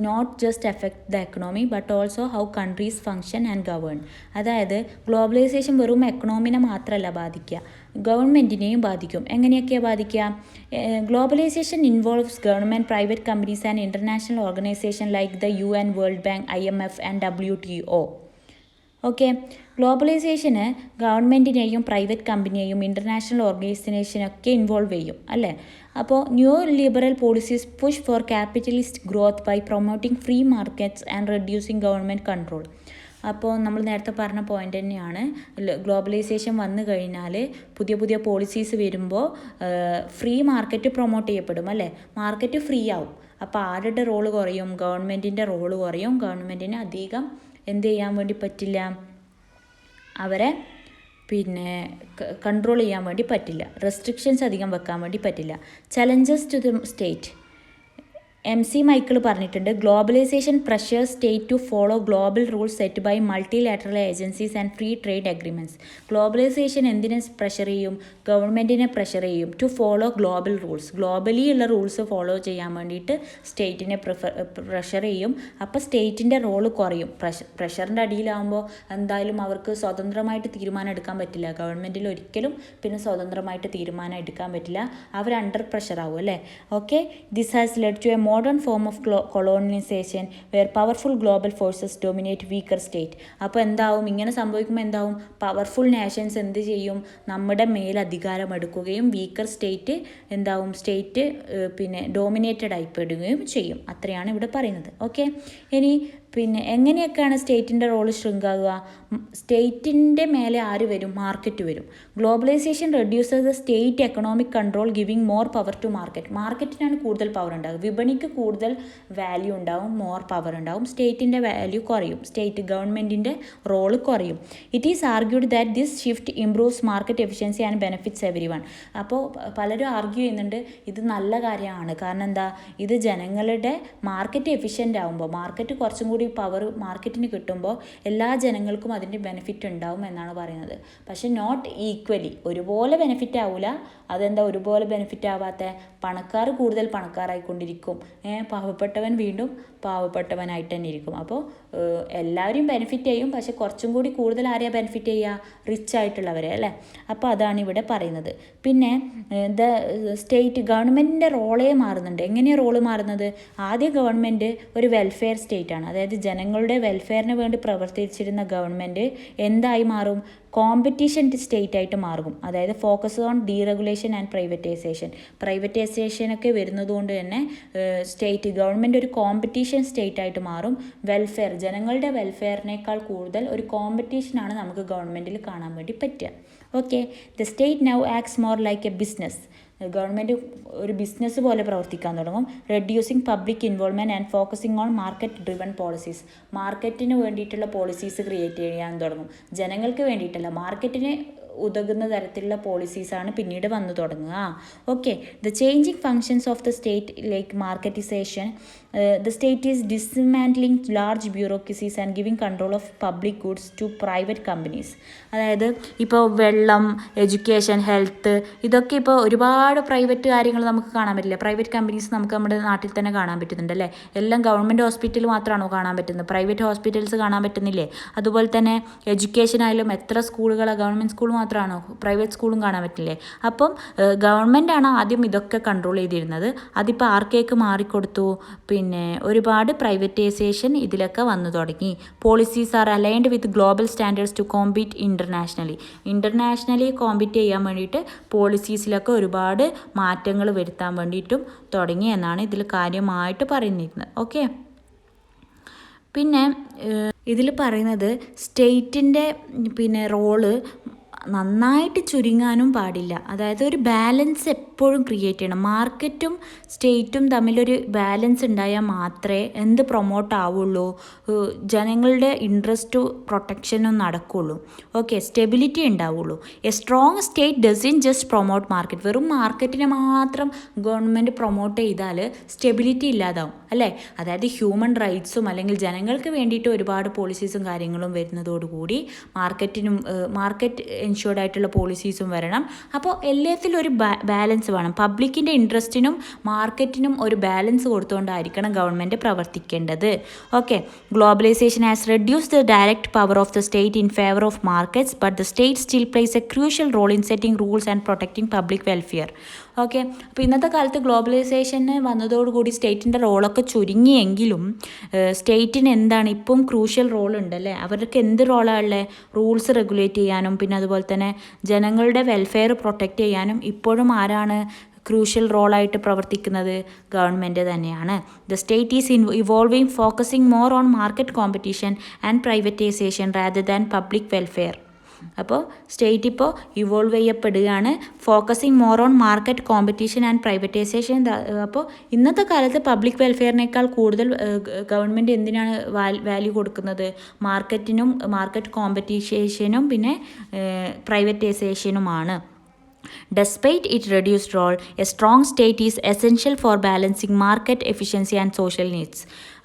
not just effect the economy but also how countries function and govern. അതായത് ഗ്ലോബലൈസേഷൻ വെറും എക്കണോമിനെ മാത്രമല്ല ബാധിക്കുക, ഗവൺമെൻറ്റിനെയും ബാധിക്കും. എങ്ങനെയൊക്കെയാണ് ബാധിക്കുക? Globalisation involves government, private companies and international organisation like the UN, World Bank, IMF and WTO. Okay, ഗ്ലോബലൈസേഷന് ഗവൺമെൻറ്റിനെയും പ്രൈവറ്റ് കമ്പനിയെയും ഇൻ്റർനാഷണൽ ഓർഗനൈസേഷനൊക്കെ ഇൻവോൾവ് ചെയ്യും അല്ലേ. അപ്പോൾ new liberal policies push for capitalist growth by promoting free markets and reducing government control. അപ്പോൾ നമ്മൾ നേരത്തെ പറഞ്ഞ പോയിൻ്റ് തന്നെയാണ്. ഗ്ലോബലൈസേഷൻ വന്നു കഴിഞ്ഞാൽ പുതിയ പുതിയ പോളിസീസ് വരുമ്പോൾ ഫ്രീ മാർക്കറ്റ് പ്രൊമോട്ട് ചെയ്യപ്പെടും അല്ലേ. മാർക്കറ്റ് ഫ്രീ ആവും. അപ്പോൾ ആരുടെ റോള് കുറയും? ഗവൺമെൻറ്റിൻ്റെ റോള് കുറയും. ഗവൺമെൻറ്റിന് അധികം എന്ത് ചെയ്യാൻ വേണ്ടി പറ്റില്ല, അവരെ കൺട്രോൾ ചെയ്യാൻ വേണ്ടി പറ്റില്ല. റെസ്ട്രിക്ഷൻസ് അധികം വെക്കാൻ വേണ്ടി പറ്റില്ല. Challenges to the state. MC Michael പറഞ്ഞിട്ടുണ്ട്, globalisation pressure state to follow global rules set by multilateral agencies and free trade agreements. Globalisation എന്തിനെ പ്രഷർ ചെയ്യും? ഗവൺമെൻറ്റിനെ പ്രഷർ ചെയ്യും to follow global rules. Globally ഉള്ള റൂൾസ് ഫോളോ ചെയ്യാൻ വേണ്ടിയിട്ട് സ്റ്റേറ്റിനെ pressure ചെയ്യും. അപ്പോൾ സ്റ്റേറ്റിൻ്റെ റോള് കുറയും. പ്രഷറിൻ്റെ അടിയിലാവുമ്പോൾ എന്തായാലും അവർക്ക് സ്വതന്ത്രമായിട്ട് തീരുമാനം എടുക്കാൻ പറ്റില്ല. ഗവൺമെൻറ്റിൽ ഒരിക്കലും പിന്നെ സ്വതന്ത്രമായിട്ട് തീരുമാനം എടുക്കാൻ പറ്റില്ല. അവർ അണ്ടർ പ്രഷർ ആവും അല്ലേ. Okay, this has led to a modern form of colonization where powerful global forces dominate weaker state. അപ്പോൾ എന്താവും? ഇങ്ങനെ സംഭവിക്കുമ്പോൾ എന്താവും? പവർഫുൾ നേഷൻസ് എന്ത് ചെയ്യും? നമ്മുടെ മേൽ അധികാരം എടുക്കുകയും വീക്കർ സ്റ്റേറ്റ് എന്താവും? സ്റ്റേറ്റ് ഡോമിനേറ്റഡ് ആയിപ്പെടുകയും ചെയ്യും. അത്രയാണ് ഇവിടെ പറയുന്നത്. ഓക്കെ, ഇനി എങ്ങനെയൊക്കെയാണ് സ്റ്റേറ്റിൻ്റെ റോള് ശൃംഖാകുക? സ്റ്റേറ്റിൻ്റെ മേലെ ആര് വരും? മാർക്കറ്റ് വരും. Globalisation reduces the state economic control giving more power to market. മാർക്കറ്റിനാണ് കൂടുതൽ പവർ ഉണ്ടാകുക. വിപണിക്ക് കൂടുതൽ വാല്യൂ ഉണ്ടാവും, മോർ പവർ ഉണ്ടാവും. സ്റ്റേറ്റിൻ്റെ വാല്യൂ കുറയും, സ്റ്റേറ്റ് ഗവൺമെൻറ്റിൻ്റെ റോള് കുറയും. It is argued that this shift improves market efficiency and benefits every one. അപ്പോൾ പലരും ആർഗ്യൂ ചെയ്യുന്നുണ്ട് ഇത് നല്ല കാര്യമാണ്. കാരണം എന്താ? ഇത് ജനങ്ങളുടെ മാർക്കറ്റ് എഫിഷ്യൻ്റ് ആകുമ്പോൾ, മാർക്കറ്റ് കുറച്ചും കൂടി പവർ മാർക്കറ്റിന് കിട്ടുമ്പോൾ എല്ലാ ജനങ്ങൾക്കും അതിൻ്റെ ബെനിഫിറ്റ് ഉണ്ടാവും എന്നാണ് പറയുന്നത്. പക്ഷേ നോട്ട് ഈക്വലി, ഒരുപോലെ ബെനിഫിറ്റ് ആവില്ല. അതെന്താ ഒരുപോലെ ബെനിഫിറ്റ് ആവാത്ത? പണക്കാർ കൂടുതൽ പണക്കാരായിക്കൊണ്ടിരിക്കും, പാവപ്പെട്ടവൻ വീണ്ടും പാവപ്പെട്ടവനായിട്ട് തന്നെ ഇരിക്കും. അപ്പോൾ എല്ലാവരും ബെനിഫിറ്റ് ചെയ്യും, പക്ഷെ കുറച്ചും കൂടി കൂടുതൽ ആരെയാണ് ബെനിഫിറ്റ് ചെയ്യുക? റിച്ച് ആയിട്ടുള്ളവരെ അല്ലേ. അപ്പോൾ അതാണ് ഇവിടെ പറയുന്നത്. പിന്നെ ദ സ്റ്റേറ്റ് ഗവൺമെൻറ്റിൻ്റെ റോളേ മാറുന്നുണ്ട്. എങ്ങനെയാണ് റോള് മാറുന്നത്? ആദ്യം ഗവൺമെൻറ് ഒരു വെൽഫെയർ സ്റ്റേറ്റ് ആണ്. അതായത് ജനങ്ങളുടെ വെൽഫെയറിന് വേണ്ടി പ്രവർത്തിച്ചിരുന്ന ഗവൺമെൻറ് എന്തായി മാറും? കോമ്പറ്റീഷൻ സ്റ്റേറ്റ് ആയിട്ട് മാറും. അതായത് ഫോക്കസ് ഓൺ ഡീറെഗുലേഷൻ ആൻഡ് പ്രൈവറ്റൈസേഷനൊക്കെ വരുന്നത് കൊണ്ട് തന്നെ സ്റ്റേറ്റ് ഗവൺമെൻറ് ഒരു കോമ്പറ്റീഷൻ സ്റ്റേറ്റ് ആയിട്ട് മാറും. വെൽഫെയർ, ജനങ്ങളുടെ വെൽഫെയറിനേക്കാൾ കൂടുതൽ ഒരു കോമ്പറ്റീഷനാണ് നമുക്ക് ഗവൺമെൻറ്റിൽ കാണാൻ വേണ്ടി പറ്റുക. Okay, the state now acts more like a business. Government ഒരു ബിസിനസ് പോലെ പ്രവർത്തിക്കാൻ തുടങ്ങും. Reducing public involvement and focusing on market driven policies. മാർക്കറ്റിന് വേണ്ടിയിട്ടുള്ള പോളിസീസ് ക്രിയേറ്റ് ചെയ്യാൻ തുടങ്ങും. ജനങ്ങൾക്ക് വേണ്ടിയിട്ടല്ല, മാർക്കറ്റിന് ഉതകുന്ന തരത്തിലുള്ള പോളിസീസാണ് പിന്നീട് വന്നു തുടങ്ങുക. Okay, the changing functions of the state like marketisation. The state is dismantling large bureaucracies and giving control of public goods to private companies. അതായത് ഇപ്പോൾ വെള്ളം, എഡ്യൂക്കേഷൻ, ഹെൽത്ത്, ഇതൊക്കെ ഇപ്പോൾ ഒരുപാട് പ്രൈവറ്റ് കാര്യങ്ങൾ നമുക്ക് കാണാൻ പറ്റില്ല. പ്രൈവറ്റ് കമ്പനീസ് നമുക്ക് നമ്മുടെ നാട്ടിൽ തന്നെ കാണാൻ പറ്റുന്നുണ്ട് അല്ലേ. എല്ലാം ഗവൺമെൻറ് ഹോസ്പിറ്റൽ മാത്രമാണോ കാണാൻ പറ്റുന്നത്? പ്രൈവറ്റ് ഹോസ്പിറ്റൽസ് കാണാൻ പറ്റുന്നില്ലേ? അതുപോലെ തന്നെ എഡ്യൂക്കേഷൻ ആയാലും എത്ര സ്കൂളുകളാണ്? ഗവൺമെൻറ് സ്കൂൾ മാത്രമാണോ? പ്രൈവറ്റ് സ്കൂളും കാണാൻ പറ്റില്ലേ? അപ്പം ഗവൺമെൻറ്റാണ് ആദ്യം ഇതൊക്കെ കൺട്രോൾ ചെയ്തിരുന്നത്. അതിപ്പോൾ ആർക്കേക്ക് മാറിക്കൊടുത്തു? ഒരുപാട് പ്രൈവറ്റൈസേഷൻ ഇതിലൊക്കെ വന്നു തുടങ്ങി. Policies are aligned with global standards to compete internationally compete ചെയ്യാൻ വേണ്ടിയിട്ട് പോളിസീസിലൊക്കെ ഒരുപാട് മാറ്റങ്ങൾ വരുത്താൻ വേണ്ടിയിട്ടും തുടങ്ങി എന്നാണ് ഇതിൽ കാര്യമായിട്ട് പറയുന്നിരുന്നത്. ഓക്കെ, പിന്നെ ഇതിൽ പറയുന്നത് സ്റ്റേറ്റിൻ്റെ റോള് നന്നായിട്ട് ചുരുങ്ങാനും പാടില്ല. അതായത് ഒരു ബാലൻസ് എപ്പോഴും ക്രിയേറ്റ് ചെയ്യണം. മാർക്കറ്റും സ്റ്റേറ്റും തമ്മിലൊരു ബാലൻസ് ഉണ്ടായാൽ മാത്രമേ എന്ത് പ്രൊമോട്ട് ആവുള്ളൂ, ജനങ്ങളുടെ ഇൻട്രസ്റ്റ് പ്രൊട്ടക്ഷനും നടക്കുള്ളൂ. ഓക്കെ, സ്റ്റെബിലിറ്റി ഉണ്ടാവുള്ളൂ. A strong state doesn't just promote market. വെറും മാർക്കറ്റിനെ മാത്രം ഗവൺമെൻറ് പ്രൊമോട്ട് ചെയ്താൽ സ്റ്റെബിലിറ്റി ഇല്ലാതാവും അല്ലേ. അതായത് ഹ്യൂമൻ റൈറ്റ്സും അല്ലെങ്കിൽ ജനങ്ങൾക്ക് വേണ്ടിയിട്ട് ഒരുപാട് പോളിസീസും കാര്യങ്ങളും വരുന്നതോടുകൂടി മാർക്കറ്റ് എൻഷ്യോർഡ് ആയിട്ടുള്ള പോളിസീസും വരണം. അപ്പോൾ എല്ലാത്തിലും ഒരു ബാലൻസ് വേണം. പബ്ലിക്കിൻ്റെ ഇൻട്രസ്റ്റിനും മാർക്കറ്റിനും ഒരു ബാലൻസ് കൊടുത്തുകൊണ്ടായിരിക്കണം ഗവൺമെൻറ് പ്രവർത്തിക്കേണ്ടത്. Okay, globalisation has reduce the direct power of the state in favour of markets, but the state still plays a crucial role in setting rules and protecting public welfare. Okay, അപ്പോൾ ഇന്നത്തെ കാലത്ത് ഗ്ലോബലൈസേഷന് വന്നതോടുകൂടി സ്റ്റേറ്റിൻ്റെ റോളൊക്കെ ചുരുങ്ങിയെങ്കിലും സ്റ്റേറ്റിന് എന്താണ് ഇപ്പം crucial role ഉണ്ടല്ലേ. അവർക്ക് എന്ത് റോളാണ് ഉള്ളത്? റൂൾസ് റെഗുലേറ്റ് ചെയ്യാനും പിന്നെ അതുപോലെ തന്നെ ജനങ്ങളുടെ വെൽഫെയർ പ്രൊട്ടക്റ്റ് ചെയ്യാനും ഇപ്പോഴും ആരാണ് ക്രൂഷ്യൽ റോളായിട്ട് പ്രവർത്തിക്കുന്നത്? ഗവൺമെൻറ് തന്നെയാണ്. The state is evolving, focusing more on market competition and privatisation rather than public welfare. അപ്പോൾ സ്റ്റേറ്റ് ഇപ്പോൾ ഇവോൾവ് ചെയ്യപ്പെടുകയാണ്, focusing more on market competition and privatisation. അപ്പോൾ ഇന്നത്തെ കാലത്ത് പബ്ലിക് വെൽഫെയറിനേക്കാൾ കൂടുതൽ ഗവൺമെൻറ് എന്തിനാണ് വാല്യൂ കൊടുക്കുന്നത്? മാർക്കറ്റിനും മാർക്കറ്റ് കോമ്പറ്റീഷനും പിന്നെ പ്രൈവറ്റൈസേഷനുമാണ്. Despite its reduced role, a strong state is essential for balancing market efficiency and social needs.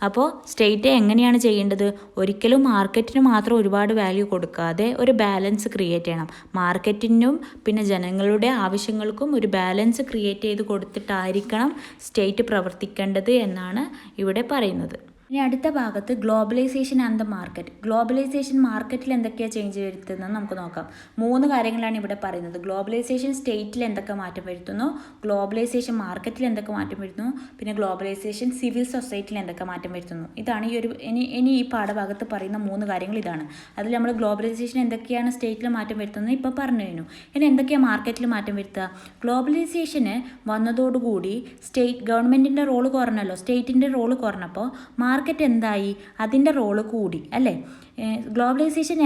അപ്പോൾ സ്റ്റേറ്റ് എങ്ങനെയാണ് ചെയ്യേണ്ടത്? ഒരിക്കലും മാർക്കറ്റിന് മാത്രം ഒരുപാട് വാല്യൂ കൊടുക്കാതെ ഒരു ബാലൻസ് ക്രിയേറ്റ് ചെയ്യണം. മാർക്കറ്റിനും പിന്നെ ജനങ്ങളുടെ ആവശ്യങ്ങൾക്കും ഒരു ബാലൻസ് ക്രിയേറ്റ് ചെയ്ത് കൊടുത്തിട്ടായിരിക്കണം സ്റ്റേറ്റ് പ്രവർത്തിക്കേണ്ടത് എന്നാണ് ഇവിടെ പറയുന്നത്. ഇനി അടുത്ത ഭാഗത്ത് globalisation and the market. Globalisation മാർക്കറ്റിൽ എന്തൊക്കെയാണ് ചേഞ്ച് വരുത്തുന്നത് നമുക്ക് നോക്കാം. 3 കാര്യങ്ങളാണ് ഇവിടെ പറയുന്നത്. ഗ്ലോബലൈസേഷൻ സ്റ്റേറ്റിൽ എന്തൊക്കെ മാറ്റം വരുത്തുന്നു, ഗ്ലോബലൈസേഷൻ മാർക്കറ്റിൽ എന്തൊക്കെ മാറ്റം വരുത്തുന്നു, പിന്നെ ഗ്ലോബലൈസേഷൻ സിവിൽ സൊസൈറ്റിയിൽ എന്തൊക്കെ മാറ്റം വരുത്തുന്നു. ഇതാണ് ഇനി ഈ പാഠഭാഗത്ത് പറയുന്ന 3 കാര്യങ്ങൾ ഇതാണ്. അതിൽ നമ്മൾ ഗ്ലോബലൈസേഷൻ എന്തൊക്കെയാണ് സ്റ്റേറ്റിൽ മാറ്റം വരുത്തുന്നത് ഇപ്പോൾ പറഞ്ഞു കഴിഞ്ഞു. ഇനി എന്തൊക്കെയാണ് മാർക്കറ്റിൽ മാറ്റം വരുത്തുക? ഗ്ലോബലൈസേഷന് വന്നതോടുകൂടി ഗവൺമെൻറ്റിൻ്റെ റോള് കുറഞ്ഞല്ലോ, സ്റ്റേറ്റിൻ്റെ റോള് കുറഞ്ഞപ്പോൾ മാർക്കറ്റ് എന്തായി? അതിൻ്റെ റോള് കൂടി അല്ലേ. Globalisation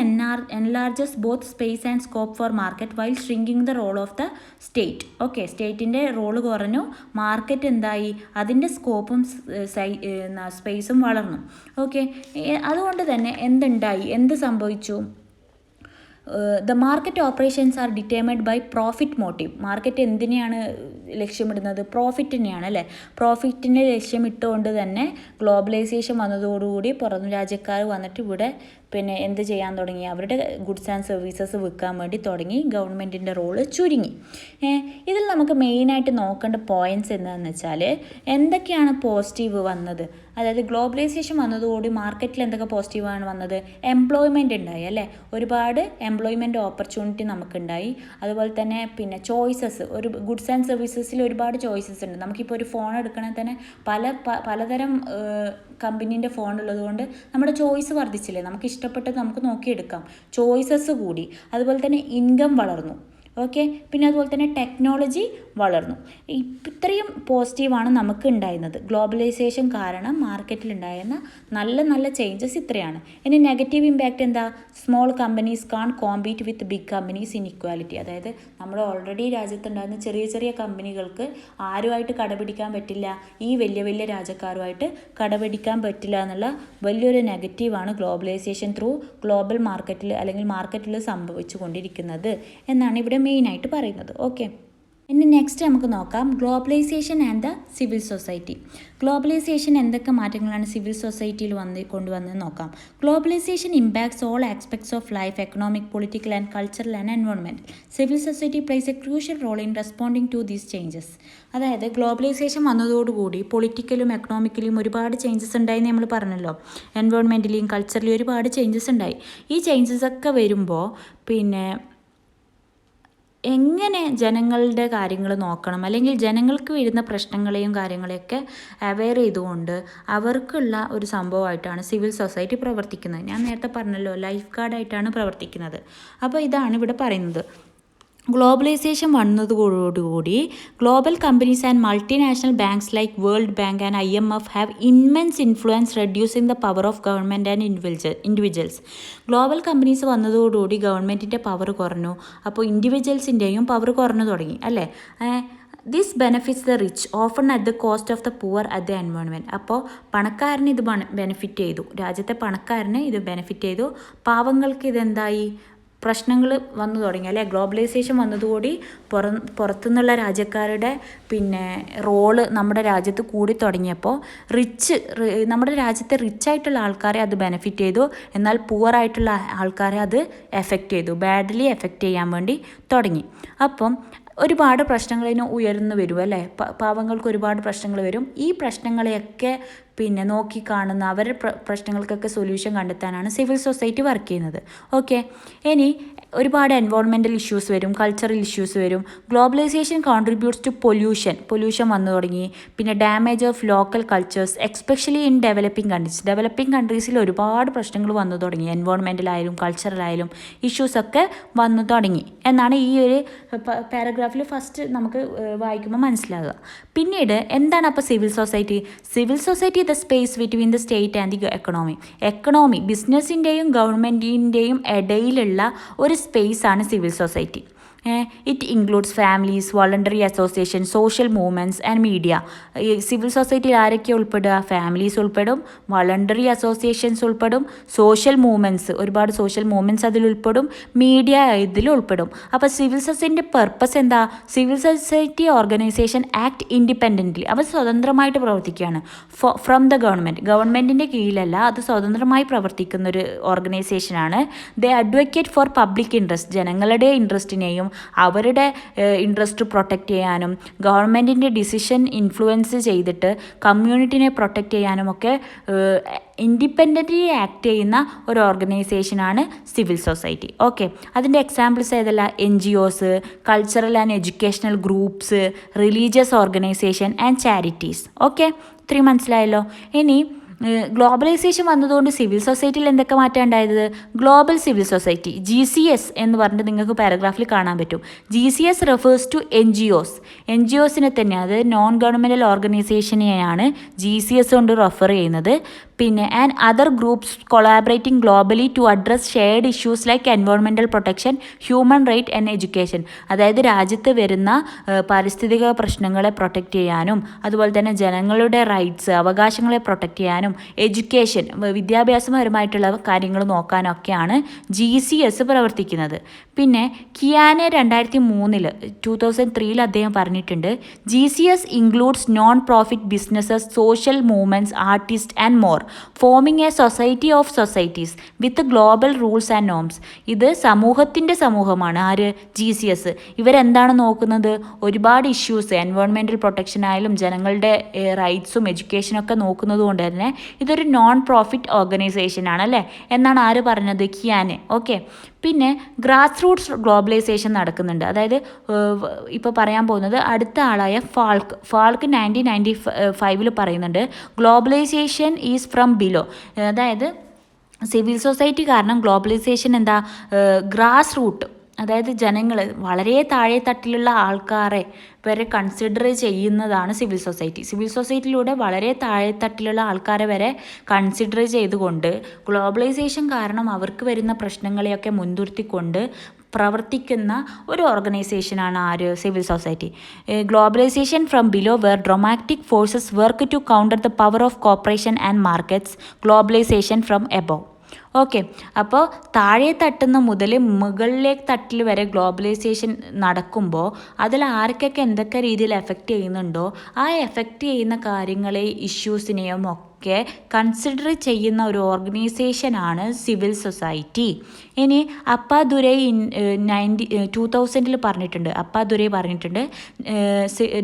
enlarges both space and scope for market while shrinking the role of the state. Okay, സ്റ്റേറ്റിൻ്റെ റോള് കുറഞ്ഞു, മാർക്കറ്റ് എന്തായി? അതിൻ്റെ സ്കോപ്പും സ്പേസും വളർന്നു. ഓക്കെ, അതുകൊണ്ട് തന്നെ എന്ത് സംഭവിച്ചു? The market operations are determined by profit motive. Market എന്തിനെയാണ് ലക്ഷ്യമിടുന്നത്? പ്രോഫിറ്റിനെയാണ് അല്ലേ. പ്രോഫിറ്റിനെ ലക്ഷ്യമിട്ടുകൊണ്ട് തന്നെ ഗ്ലോബലൈസേഷൻ വന്നതോടുകൂടി പുറം രാജ്യക്കാർ വന്നിട്ട് ഇവിടെ പിന്നെ എന്ത് ചെയ്യാൻ തുടങ്ങി? അവരുടെ ഗുഡ്സ് ആൻഡ് സർവീസസ് വിൽക്കാൻ വേണ്ടി തുടങ്ങി. ഗവൺമെൻറ്റിൻ്റെ റോള് ചുരുങ്ങി. ഇതിൽ നമുക്ക് മെയിനായിട്ട് നോക്കേണ്ട പോയിൻറ്റ്സ് എന്താണെന്ന് വെച്ചാൽ എന്തൊക്കെയാണ് പോസിറ്റീവ് വന്നത്? അതായത് ഗ്ലോബലൈസേഷൻ വന്നതോടുകൂടി മാർക്കറ്റിൽ എന്തൊക്കെ പോസിറ്റീവാണ് വന്നത്? എംപ്ലോയ്മെൻറ്റ് ഉണ്ടായി അല്ലേ. ഒരുപാട് എംപ്ലോയ്മെൻറ്റ് ഓപ്പർച്യൂണിറ്റി നമുക്കുണ്ടായി. അതുപോലെ തന്നെ പിന്നെ ചോയ്സസ്, ഒരു ഗുഡ്സ് ആൻഡ് സർവീസസിൽ ഒരുപാട് ചോയ്സസ് ഉണ്ട്. നമുക്കിപ്പോൾ ഒരു ഫോൺ എടുക്കണമെങ്കിൽ തന്നെ പലതരം കമ്പനീൻ്റെ ഫോൺ ഉള്ളതുകൊണ്ട് നമ്മുടെ ചോയ്സ് വർദ്ധിച്ചില്ലേ. നമുക്ക് ഇഷ്ടപ്പെട്ടത് നമുക്ക് നോക്കിയെടുക്കാം. ചോയ്സസ് കൂടി. അതുപോലെ തന്നെ ഇൻകം വളർന്നു. ഓക്കെ, പിന്നെ അതുപോലെ തന്നെ ടെക്നോളജി വളർന്നു. ഇത്രയും പോസിറ്റീവാണ് നമുക്ക് ഉണ്ടായിരുന്നത്. ഗ്ലോബലൈസേഷൻ കാരണം മാർക്കറ്റിലുണ്ടായിരുന്ന നല്ല ചേഞ്ചസ് ഇത്രയാണ്. ഇനി നെഗറ്റീവ് ഇമ്പാക്റ്റ് എന്താ? Small companies can't compete with big companies inequality. അതായത് നമ്മൾ ഓൾറെഡി രാജ്യത്തുണ്ടായിരുന്ന ചെറിയ കമ്പനികൾക്ക് ആരുമായിട്ട് കടപിടിക്കാൻ പറ്റില്ല, ഈ വലിയ രാജ്യക്കാരുമായിട്ട് കടപിടിക്കാൻ പറ്റില്ല എന്നുള്ള വലിയൊരു നെഗറ്റീവാണ് ഗ്ലോബലൈസേഷൻ ത്രൂ ഗ്ലോബൽ മാർക്കറ്റിൽ അല്ലെങ്കിൽ മാർക്കറ്റിൽ സംഭവിച്ചു കൊണ്ടിരിക്കുന്നത് എന്നാണ് ഇവിടെ മെയിനായിട്ട് പറയുന്നത്. ഓക്കെ, ഇനി നെക്സ്റ്റ് നമുക്ക് നോക്കാം globalisation and the civil society. Globalisation എന്തൊക്കെ മാറ്റങ്ങളാണ് സിവിൽ സൊസൈറ്റിയിൽ കൊണ്ടുവന്നത് നോക്കാം. Globalisation impacts all aspects of life, economic, political and cultural and environment. Civil society plays a crucial role in responding to these changes. അതായത് globalisation വന്നതോടുകൂടി പൊളിറ്റിക്കലും എക്കണോമിക്കലും ഒരുപാട് changes ഉണ്ടായെന്ന് നമ്മൾ പറഞ്ഞല്ലോ. എൻവയോൺമെൻറ്റിലെയും കൾച്ചറിലും ഒരുപാട് ചേഞ്ചസ് ഉണ്ടായി. ഈ ചേഞ്ചസ് ഒക്കെ വരുമ്പോൾ പിന്നെ എങ്ങനെ ജനങ്ങളുടെ കാര്യങ്ങൾ നോക്കണം, അല്ലെങ്കിൽ ജനങ്ങൾക്ക് വരുന്ന പ്രശ്നങ്ങളെയും കാര്യങ്ങളെയൊക്കെ അവെയർ ചെയ്തുകൊണ്ട് അവർക്കുള്ള ഒരു സംഭവമായിട്ടാണ് സിവിൽ സൊസൈറ്റി പ്രവർത്തിക്കുന്നത്. ഞാൻ നേരത്തെ പറഞ്ഞല്ലോ, ലൈഫ് ഗാർഡായിട്ടാണ് പ്രവർത്തിക്കുന്നത്. അപ്പോൾ ഇതാണ് ഇവിടെ പറയുന്നത്. ഗ്ലോബലൈസേഷൻ വന്നതോടുകൂടി global companies and multinational banks like World Bank and IMF have immense influence reducing the power of government and individuals. Global companies വന്നതോടുകൂടി ഗവൺമെൻറ്റിൻ്റെ പവർ കുറഞ്ഞു. അപ്പോൾ ഇൻഡിവിജ്വൽസിൻ്റെയും പവർ കുറഞ്ഞു തുടങ്ങി അല്ലേ. This benefits the rich often at the cost of the poor at the environment. അപ്പോൾ പണക്കാരന് ഇത് benefit ചെയ്തു, രാജ്യത്തെ പണക്കാരന് ഇത് ബെനിഫിറ്റ് ചെയ്തു, പാവങ്ങൾക്ക് ഇതെന്തായി പ്രശ്നങ്ങൾ വന്നു തുടങ്ങി അല്ലേ. ഗ്ലോബലൈസേഷൻ വന്നതുകൂടി പുറത്തുനിന്നുള്ള രാജ്യക്കാരുടെ റോള് നമ്മുടെ രാജ്യത്ത് കൂടി തുടങ്ങിയപ്പോൾ നമ്മുടെ രാജ്യത്തെ റിച്ചായിട്ടുള്ള ആൾക്കാരെ അത് ബെനിഫിറ്റ് ചെയ്തു, എന്നാൽ പുവറായിട്ടുള്ള ആൾക്കാരെ അത് എഫക്റ്റ് ചെയ്തു, ബാഡ്ലി എഫക്റ്റ് ചെയ്യാൻ വേണ്ടി തുടങ്ങി. അപ്പം ഒരുപാട് പ്രശ്നങ്ങളിന് ഉയർന്നു വരും അല്ലേ. പാവങ്ങൾക്ക് ഒരുപാട് പ്രശ്നങ്ങൾ വരും. ഈ പ്രശ്നങ്ങളെയൊക്കെ നോക്കിക്കാണുന്ന അവരുടെ പ്രശ്നങ്ങൾക്കൊക്കെ സൊല്യൂഷൻ കണ്ടെത്താനാണ് സിവിൽ സൊസൈറ്റി വർക്ക് ചെയ്യുന്നത്. ഓക്കെ, ഇനി ഒരുപാട് എൻവയോൺമെൻറ്റൽ ഇഷ്യൂസ് വരും, കൾച്ചറൽ ഇഷ്യൂസ് വരും. ഗ്ലോബലൈസേഷൻ കോൺട്രിബ്യൂട്ട്സ് ടു പൊല്യൂഷൻ വന്നു തുടങ്ങി. Damage of local cultures especially in developing കൺട്രീസിൽ ഒരുപാട് പ്രശ്നങ്ങൾ വന്നു തുടങ്ങി. എൻവയോൺമെൻറ്റലായാലും കൾച്ചറലായാലും ഇഷ്യൂസൊക്കെ വന്നു തുടങ്ങി എന്നാണ് ഈ ഒരു പാരഗ്രാഫിൽ ഫസ്റ്റ് നമുക്ക് വായിക്കുമ്പോൾ മനസ്സിലാകുക. പിന്നീട് എന്താണ് അപ്പോൾ civil society the space between the state and the economy ബിസിനസ്സിൻ്റെയും ഗവൺമെൻറ്റിൻ്റെയും ഇടയിലുള്ള ഒരു സ്പേസാണ് civil society. It includes families, voluntary association, social movements and media. ഈ സിവിൽ സൊസൈറ്റിയിൽ ആരൊക്കെ ഉൾപ്പെടുക? ഫാമിലീസ് ഉൾപ്പെടും, വോളണ്ടറി അസോസിയേഷൻസ് ഉൾപ്പെടും, സോഷ്യൽ മൂവ്മെൻറ്റ്സ്, ഒരുപാട് സോഷ്യൽ മൂവ്മെൻറ്റ്സ് അതിൽ ഉൾപ്പെടും, മീഡിയ ഇതിൽ ഉൾപ്പെടും. അപ്പോൾ സിവിൽ സൊസൈറ്റിൻ്റെ പർപ്പസ് എന്താ? Civil society organisation act independently, അവർ സ്വതന്ത്രമായിട്ട് പ്രവർത്തിക്കുകയാണ് ഫ്രം ദ ഗവൺമെൻറ്റിൻ്റെ കീഴിലല്ല, അത് സ്വതന്ത്രമായി പ്രവർത്തിക്കുന്നൊരു ഓർഗനൈസേഷനാണ്. They advocate for public interest, ജനങ്ങളുടെ ഇൻട്രസ്റ്റിനെയും അവരുടെ ഇൻട്രസ്റ്റ് പ്രൊട്ടക്റ്റ് ചെയ്യാനും ഗവൺമെൻറ്റിൻ്റെ ഡിസിഷൻ ഇൻഫ്ലുവൻസ് ചെയ്തിട്ട് കമ്മ്യൂണിറ്റിനെ പ്രൊട്ടക്റ്റ് ചെയ്യാനും ഒക്കെ ഇൻഡിപെൻഡൻ്റ്ലി ആക്ട് ചെയ്യുന്ന ഒരു ഓർഗനൈസേഷനാണ് സിവിൽ സൊസൈറ്റി. ഓക്കെ, അതിൻ്റെ എക്സാമ്പിൾസ് ഏതല്ല? NGOs, cultural and educational groups, religious organisation and charities. Okay, ഇത്രയും മനസ്സിലായല്ലോ. ഇനി ഗ്ലോബലൈസേഷൻ വന്നതുകൊണ്ട് സിവിൽ സൊസൈറ്റിയിൽ എന്തൊക്കെ മാറ്റം ഉണ്ടായത്? ഗ്ലോബൽ സിവിൽ സൊസൈറ്റി GCS എന്ന് പറഞ്ഞിട്ട് നിങ്ങൾക്ക് പാരഗ്രാഫിൽ കാണാൻ പറ്റും. GCS റെഫേഴ്സ് ടു NGOസിനെ തന്നെ, അതായത് നോൺ ഗവൺമെൻറ്റൽ ഓർഗനൈസേഷനെയാണ് GCS കൊണ്ട് റെഫർ ചെയ്യുന്നത്. And other groups collaborating globally to address shared issues like environmental protection, human right and education. അതായത് രാജ്യത്ത് വരുന്ന പാരിസ്ഥിതിക പ്രശ്നങ്ങളെ പ്രൊട്ടക്റ്റ് ചെയ്യാനും അതുപോലെ തന്നെ ജനങ്ങളുടെ റൈറ്റ്സ്, അവകാശങ്ങളെ പ്രൊട്ടക്റ്റ് ചെയ്യാനും എഡ്യൂക്കേഷൻ, വിദ്യാഭ്യാസപരമായിട്ടുള്ള കാര്യങ്ങൾ നോക്കാനൊക്കെയാണ് GCS പ്രവർത്തിക്കുന്നത്. കിയാനെ 2003 അദ്ദേഹം പറഞ്ഞിട്ടുണ്ട്, GCS includes non profit businesses, social movements, artist and more, forming a society of societies with global rules and norms. ഇത് സമൂഹത്തിൻ്റെ സമൂഹമാണ്. ആര്? GCS. ഇവരെന്താണ് നോക്കുന്നത്? ഒരുപാട് ഇഷ്യൂസ്, എൻവയോൺമെൻറ്റൽ പ്രൊട്ടക്ഷൻ ആയാലും ജനങ്ങളുടെ റൈറ്റ്സും എഡ്യൂക്കേഷനൊക്കെ നോക്കുന്നത് കൊണ്ട് തന്നെ ഇതൊരു നോൺ പ്രോഫിറ്റ് ഓർഗനൈസേഷൻ ആണല്ലേ എന്നാണ് ആര് പറഞ്ഞത്? കിയാനെ. ഓക്കെ, ഗ്രാസ് റൂട്ട്സ് ഗ്ലോബലൈസേഷൻ നടക്കുന്നുണ്ട്. അതായത് ഇപ്പോൾ പറയാൻ പോകുന്നത് അടുത്ത ആളായ ഫാൾക്ക് 1995 പറയുന്നുണ്ട്, ഗ്ലോബലൈസേഷൻ ഈസ് ഫ്രം ബിലോ. അതായത് സിവിൽ സൊസൈറ്റി കാരണം ഗ്ലോബലൈസേഷൻ എന്താ? ഗ്രാസ് റൂട്ട്, അതായത് ജനങ്ങൾ, വളരെ താഴെ തട്ടിലുള്ള ആൾക്കാരെ വരെ കൺസിഡർ ചെയ്യുന്നതാണ് സിവിൽ സൊസൈറ്റിയിലൂടെ വളരെ താഴെ തട്ടിലുള്ള ആൾക്കാരെ വരെ കൺസിഡർ ചെയ്തുകൊണ്ട് ഗ്ലോബലൈസേഷൻ കാരണം അവർക്ക് വരുന്ന പ്രശ്നങ്ങളെയൊക്കെ മുൻനിർത്തിക്കൊണ്ട് പ്രവർത്തിക്കുന്ന ഒരു ഓർഗനൈസേഷനാണ് ആര്? Civil society. Globalisation from below where dramatic forces work to counter the power of corporation and markets, globalisation from above. Okay, അപ്പോൾ താഴെ തട്ടുന്ന മുതൽ മുകളിലേക്ക് തട്ടിൽ വരെ ഗ്ലോബലൈസേഷൻ നടക്കുമ്പോൾ അതിൽ ആർക്കൊക്കെ എന്തൊക്കെ രീതിയിൽ എഫക്റ്റ് ചെയ്യുന്നുണ്ടോ ആ എഫക്റ്റ് ചെയ്യുന്ന കാര്യങ്ങളെ, ഇഷ്യൂസിനെയും ഒക്കെ കൺസിഡർ ചെയ്യുന്ന ഒരു ഓർഗനൈസേഷനാണ് സിവിൽ സൊസൈറ്റി. ഇനി അപ്പാദുരൈ 2000 പറഞ്ഞിട്ടുണ്ട്,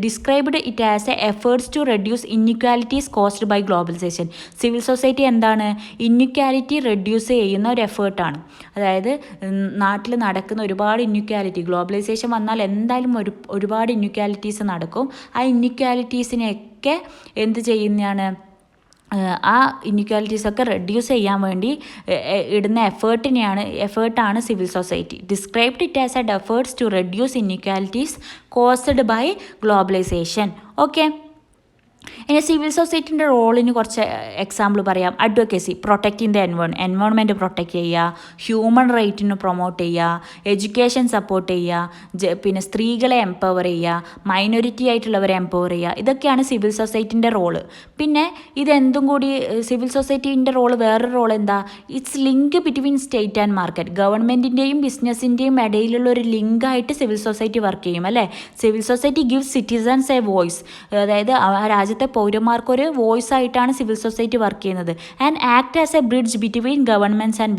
described it as a efforts to reduce inequalities caused by globalisation. Civil society എന്താണ്? ഇൻഇക്വാലിറ്റി റെഡ്യൂസ് ചെയ്യുന്ന ഒരു എഫേർട്ടാണ്. അതായത് നാട്ടിൽ നടക്കുന്ന ഒരുപാട് ഇൻഇക്വാലിറ്റി, ഗ്ലോബലൈസേഷൻ വന്നാൽ എന്തായാലും ഒരുപാട് ഇൻഇക്വാലിറ്റീസ് നടക്കും. ആ ഇൻഇക്വാലിറ്റീസിനെയൊക്കെ എന്ത് ചെയ്യുന്നതാണ്? ആ ഇൻഇക്വാലിറ്റീസൊക്കെ റെഡ്യൂസ് ചെയ്യാൻ വേണ്ടി ഇടുന്ന എഫേർട്ടാണ് civil society. Described it as a efforts to reduce inequalities caused by globalisation. Okay, ഇനി സിവിൽ സൊസൈറ്റിൻ്റെ റോളിന് കുറച്ച് എക്സാമ്പിൾ പറയാം. Advocacy, protecting the environment protect ചെയ്യുക, ഹ്യൂമൻ റൈറ്റിന് പ്രൊമോട്ട് ചെയ്യുക, എഡ്യൂക്കേഷൻ സപ്പോർട്ട് ചെയ്യുക, പിന്നെ സ്ത്രീകളെ എംപവർ ചെയ്യുക, മൈനോറിറ്റി ആയിട്ടുള്ളവരെ എംപവർ ചെയ്യുക. ഇതൊക്കെയാണ് സിവിൽ സൊസൈറ്റിൻ്റെ റോള്. പിന്നെ ഇതെന്തും കൂടി സിവിൽ സൊസൈറ്റീൻ്റെ റോള് വേറൊരു റോൾ എന്താ, it's link between state and market. ഗവൺമെൻറ്റിൻ്റെയും ബിസിനസ്സിൻ്റെയും ഇടയിലുള്ള ഒരു ലിങ്കായിട്ട് സിവിൽ സൊസൈറ്റി വർക്ക് ചെയ്യും അല്ലേ. Civil society give citizens a voice, അതായത് ആ രാജ്യത്തെ പൗരന്മാർക്കൊരു വോയിസ് ആയിട്ടാണ് സിവിൽ സൊസൈറ്റി വർക്ക് ചെയ്യുന്നത്. And act as a bridge between governments and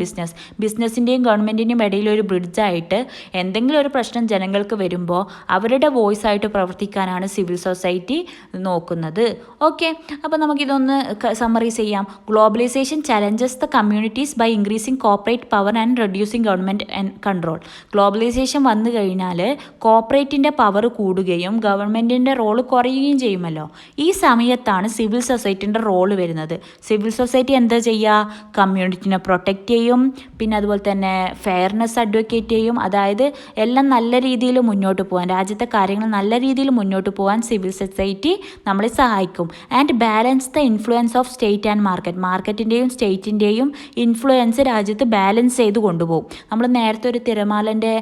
ബിസിനസ്സിൻ്റെയും ഗവൺമെൻറ്റിൻ്റെയും ഇടയിലൊരു ബ്രിഡ്ജായിട്ട് എന്തെങ്കിലും ഒരു പ്രശ്നം ജനങ്ങൾക്ക് വരുമ്പോൾ അവരുടെ വോയിസ് ആയിട്ട് പ്രവർത്തിക്കാനാണ് സിവിൽ സൊസൈറ്റി നോക്കുന്നത്. ഓക്കെ, അപ്പോൾ നമുക്കിതൊന്ന് സമ്മറൈസ് ചെയ്യാം. Globalisation challenges the communities by increasing corporate power and reducing government and control. Globalisation വന്നു കഴിഞ്ഞാൽ കോർപ്പറേറ്റിൻ്റെ പവർ കൂടുകയും ഗവൺമെൻറ്റിൻ്റെ റോള് കുറയുകയും ചെയ്യുമല്ലോ. ഈ സമയത്താണ് സിവിൽ സൊസൈറ്റിൻ്റെ റോള് വരുന്നത്. സിവിൽ സൊസൈറ്റി എന്താ ചെയ്യുക, കമ്മ്യൂണിറ്റിനെ പ്രൊട്ടക്റ്റ് ചെയ്യും, പിന്നെ അതുപോലെ തന്നെ ഫെയർനെസ് അഡ്വക്കേറ്റ് ചെയ്യും. അതായത് എല്ലാം നല്ല രീതിയിൽ മുന്നോട്ട് പോകാൻ, രാജ്യത്തെ കാര്യങ്ങൾ നല്ല രീതിയിൽ മുന്നോട്ട് പോകാൻ സിവിൽ സൊസൈറ്റി നമ്മളെ സഹായിക്കും. And balance the influence of state and മാർക്കറ്റിൻ്റെയും സ്റ്റേറ്റിൻ്റെയും ഇൻഫ്ലുവൻസ് രാജ്യത്ത് ബാലൻസ് ചെയ്ത് കൊണ്ടുപോകും. നമ്മൾ നേരത്തെ ഒരു തിരമാലൻ്റെ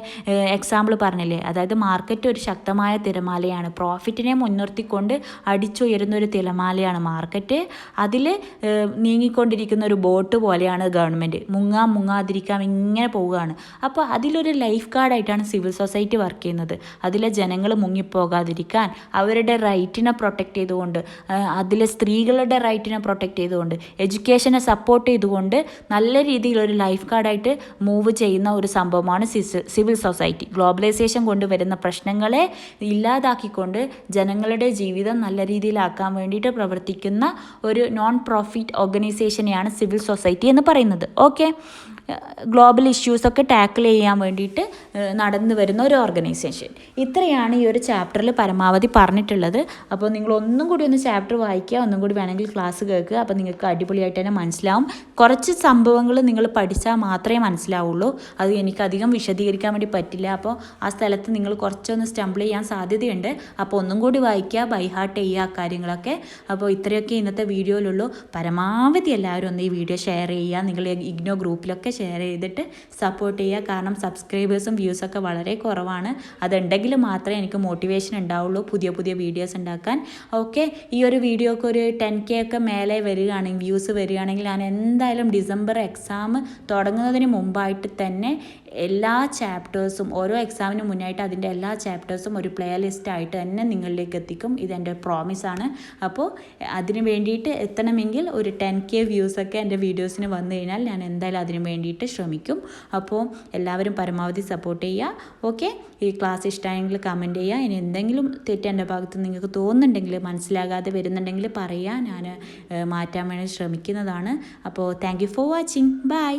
എക്സാമ്പിൾ പറഞ്ഞില്ലേ, അതായത് മാർക്കറ്റ് ഒരു ശക്തമായ തിരമാലയാണ്, പ്രോഫിറ്റിനെ മുൻനിർത്തിക്കൊണ്ട് അടിച്ചുയരുന്നൊരു തിരമാലയാണ് മാർക്കറ്റ്. അതിൽ നീങ്ങിക്കൊണ്ടിരിക്കുന്ന ഒരു ബോട്ട് പോലെയാണ് ഗവൺമെൻറ്, മുങ്ങാതിരിക്കാം ഇങ്ങനെ പോവുകയാണ്. അപ്പോൾ അതിലൊരു ലൈഫ് ഗാർഡായിട്ടാണ് സിവിൽ സൊസൈറ്റി വർക്ക് ചെയ്യുന്നത്. അതിലെ ജനങ്ങൾ മുങ്ങിപ്പോകാതിരിക്കാൻ അവരുടെ റൈറ്റിനെ പ്രൊട്ടക്റ്റ് ചെയ്തുകൊണ്ട്, അതിലെ സ്ത്രീകളുടെ റൈറ്റിനെ പ്രൊട്ടക്റ്റ് ചെയ്തുകൊണ്ട്, എഡ്യൂക്കേഷനെ സപ്പോർട്ട് ചെയ്തുകൊണ്ട് നല്ല രീതിയിലൊരു ലൈഫ് ഗാർഡായിട്ട് മൂവ് ചെയ്യുന്ന ഒരു സംഭവമാണ് സിവിൽ സൊസൈറ്റി. ഗ്ലോബലൈസേഷൻ കൊണ്ടുവരുന്ന പ്രശ്നങ്ങളെ ഇല്ലാതാക്കിക്കൊണ്ട് ജനങ്ങളുടെ ജീവിതം നല്ല രീതിയിലാക്കാൻ വേണ്ടിയിട്ട് പ്രവർത്തിക്കുന്ന ഒരു നോൺ പ്രോഫിറ്റ് ഓർഗനൈസേഷനെയാണ് സിവിൽ സൊസൈറ്റി എന്ന് പറയുന്നത്. ഓക്കെ, ഗ്ലോബൽ ഇഷ്യൂസൊക്കെ ടാക്കിൾ ചെയ്യാൻ വേണ്ടിയിട്ട് നടന്നു വരുന്ന ഒരു ഓർഗനൈസേഷൻ. ഇത്രയാണ് ഈ ഒരു ചാപ്റ്ററിൽ പരമാവധി പറഞ്ഞിട്ടുള്ളത്. അപ്പോൾ നിങ്ങൾ ഒന്നും കൂടി ഒന്ന് ചാപ്റ്റർ വായിക്കുക, ഒന്നും കൂടി വേണമെങ്കിൽ ക്ലാസ് കേൾക്കുക. അപ്പോൾ നിങ്ങൾക്ക് അടിപൊളിയായിട്ട് തന്നെ മനസ്സിലാവും. കുറച്ച് സംഭവങ്ങൾ നിങ്ങൾ പഠിച്ചാൽ മാത്രമേ മനസ്സിലാവുള്ളൂ. അത് എനിക്കധികം വിശദീകരിക്കാൻ വേണ്ടി പറ്റില്ല. അപ്പോൾ ആ സ്ഥലത്ത് നിങ്ങൾ കുറച്ചൊന്ന് സ്റ്റംബിൾ ചെയ്യാൻ സാധ്യതയുണ്ട്. അപ്പോൾ ഒന്നും കൂടി വായിക്കുക, ബൈ ഹാർട്ട് ചെയ്യുക കാര്യങ്ങളൊക്കെ. അപ്പോൾ ഇത്രയൊക്കെ ഇന്നത്തെ വീഡിയോയിലുള്ളൂ. പരമാവധി എല്ലാവരും ഒന്ന് ഈ വീഡിയോ ഷെയർ ചെയ്യുക, നിങ്ങൾ ഇഗ്നോ ഗ്രൂപ്പിലൊക്കെ ഷെയർ ചെയ്തിട്ട് സപ്പോർട്ട് ചെയ്യുക. കാരണം സബ്സ്ക്രൈബേഴ്സും വ്യൂസൊക്കെ വളരെ കുറവാണ്. അതുണ്ടെങ്കിൽ മാത്രമേ എനിക്ക് മോട്ടിവേഷൻ ഉണ്ടാവുള്ളൂ പുതിയ വീഡിയോസ് ഉണ്ടാക്കാൻ. ഓക്കെ, ഈ ഒരു വീഡിയോക്ക് ഒരു 10K ഒക്കെ മേലെ വരികയാണെങ്കിൽ, വ്യൂസ് വരികയാണെങ്കിൽ, ഞാൻ എന്തായാലും ഡിസംബർ എക്സാം തുടങ്ങുന്നതിന് മുമ്പായിട്ട് തന്നെ എല്ലാ ചാപ്റ്റേഴ്സും, ഓരോ എക്സാമിന് മുന്നായിട്ട് അതിൻ്റെ എല്ലാ ചാപ്റ്റേഴ്സും ഒരു പ്ലേ ലിസ്റ്റായിട്ട് തന്നെ നിങ്ങളിലേക്ക് എത്തിക്കും. ഇതെൻ്റെ പ്രോമിസാണ്. അപ്പോൾ അതിന് വേണ്ടിയിട്ട് എത്തണമെങ്കിൽ ഒരു 10K വ്യൂസൊക്കെ എൻ്റെ വീഡിയോസിന് വന്നു കഴിഞ്ഞാൽ ഞാൻ എന്തായാലും അതിന് വേണ്ടിയിട്ട് ശ്രമിക്കും. അപ്പോൾ എല്ലാവരും പരമാവധി സപ്പോർട്ട് ചെയ്യുക. ഓക്കെ, ഈ ക്ലാസ് ഇഷ്ടമായെങ്കിൽ കമൻറ്റ് ചെയ്യുക. ഇനി എന്തെങ്കിലും തെറ്റ് എൻ്റെ ഭാഗത്ത് നിങ്ങൾക്ക് തോന്നുന്നുണ്ടെങ്കിൽ, മനസ്സിലാകാതെ വരുന്നുണ്ടെങ്കിൽ പറയുക, ഞാൻ മാറ്റാൻ വേണ്ടി ശ്രമിക്കുന്നതാണ്. അപ്പോൾ thank you for watching. By.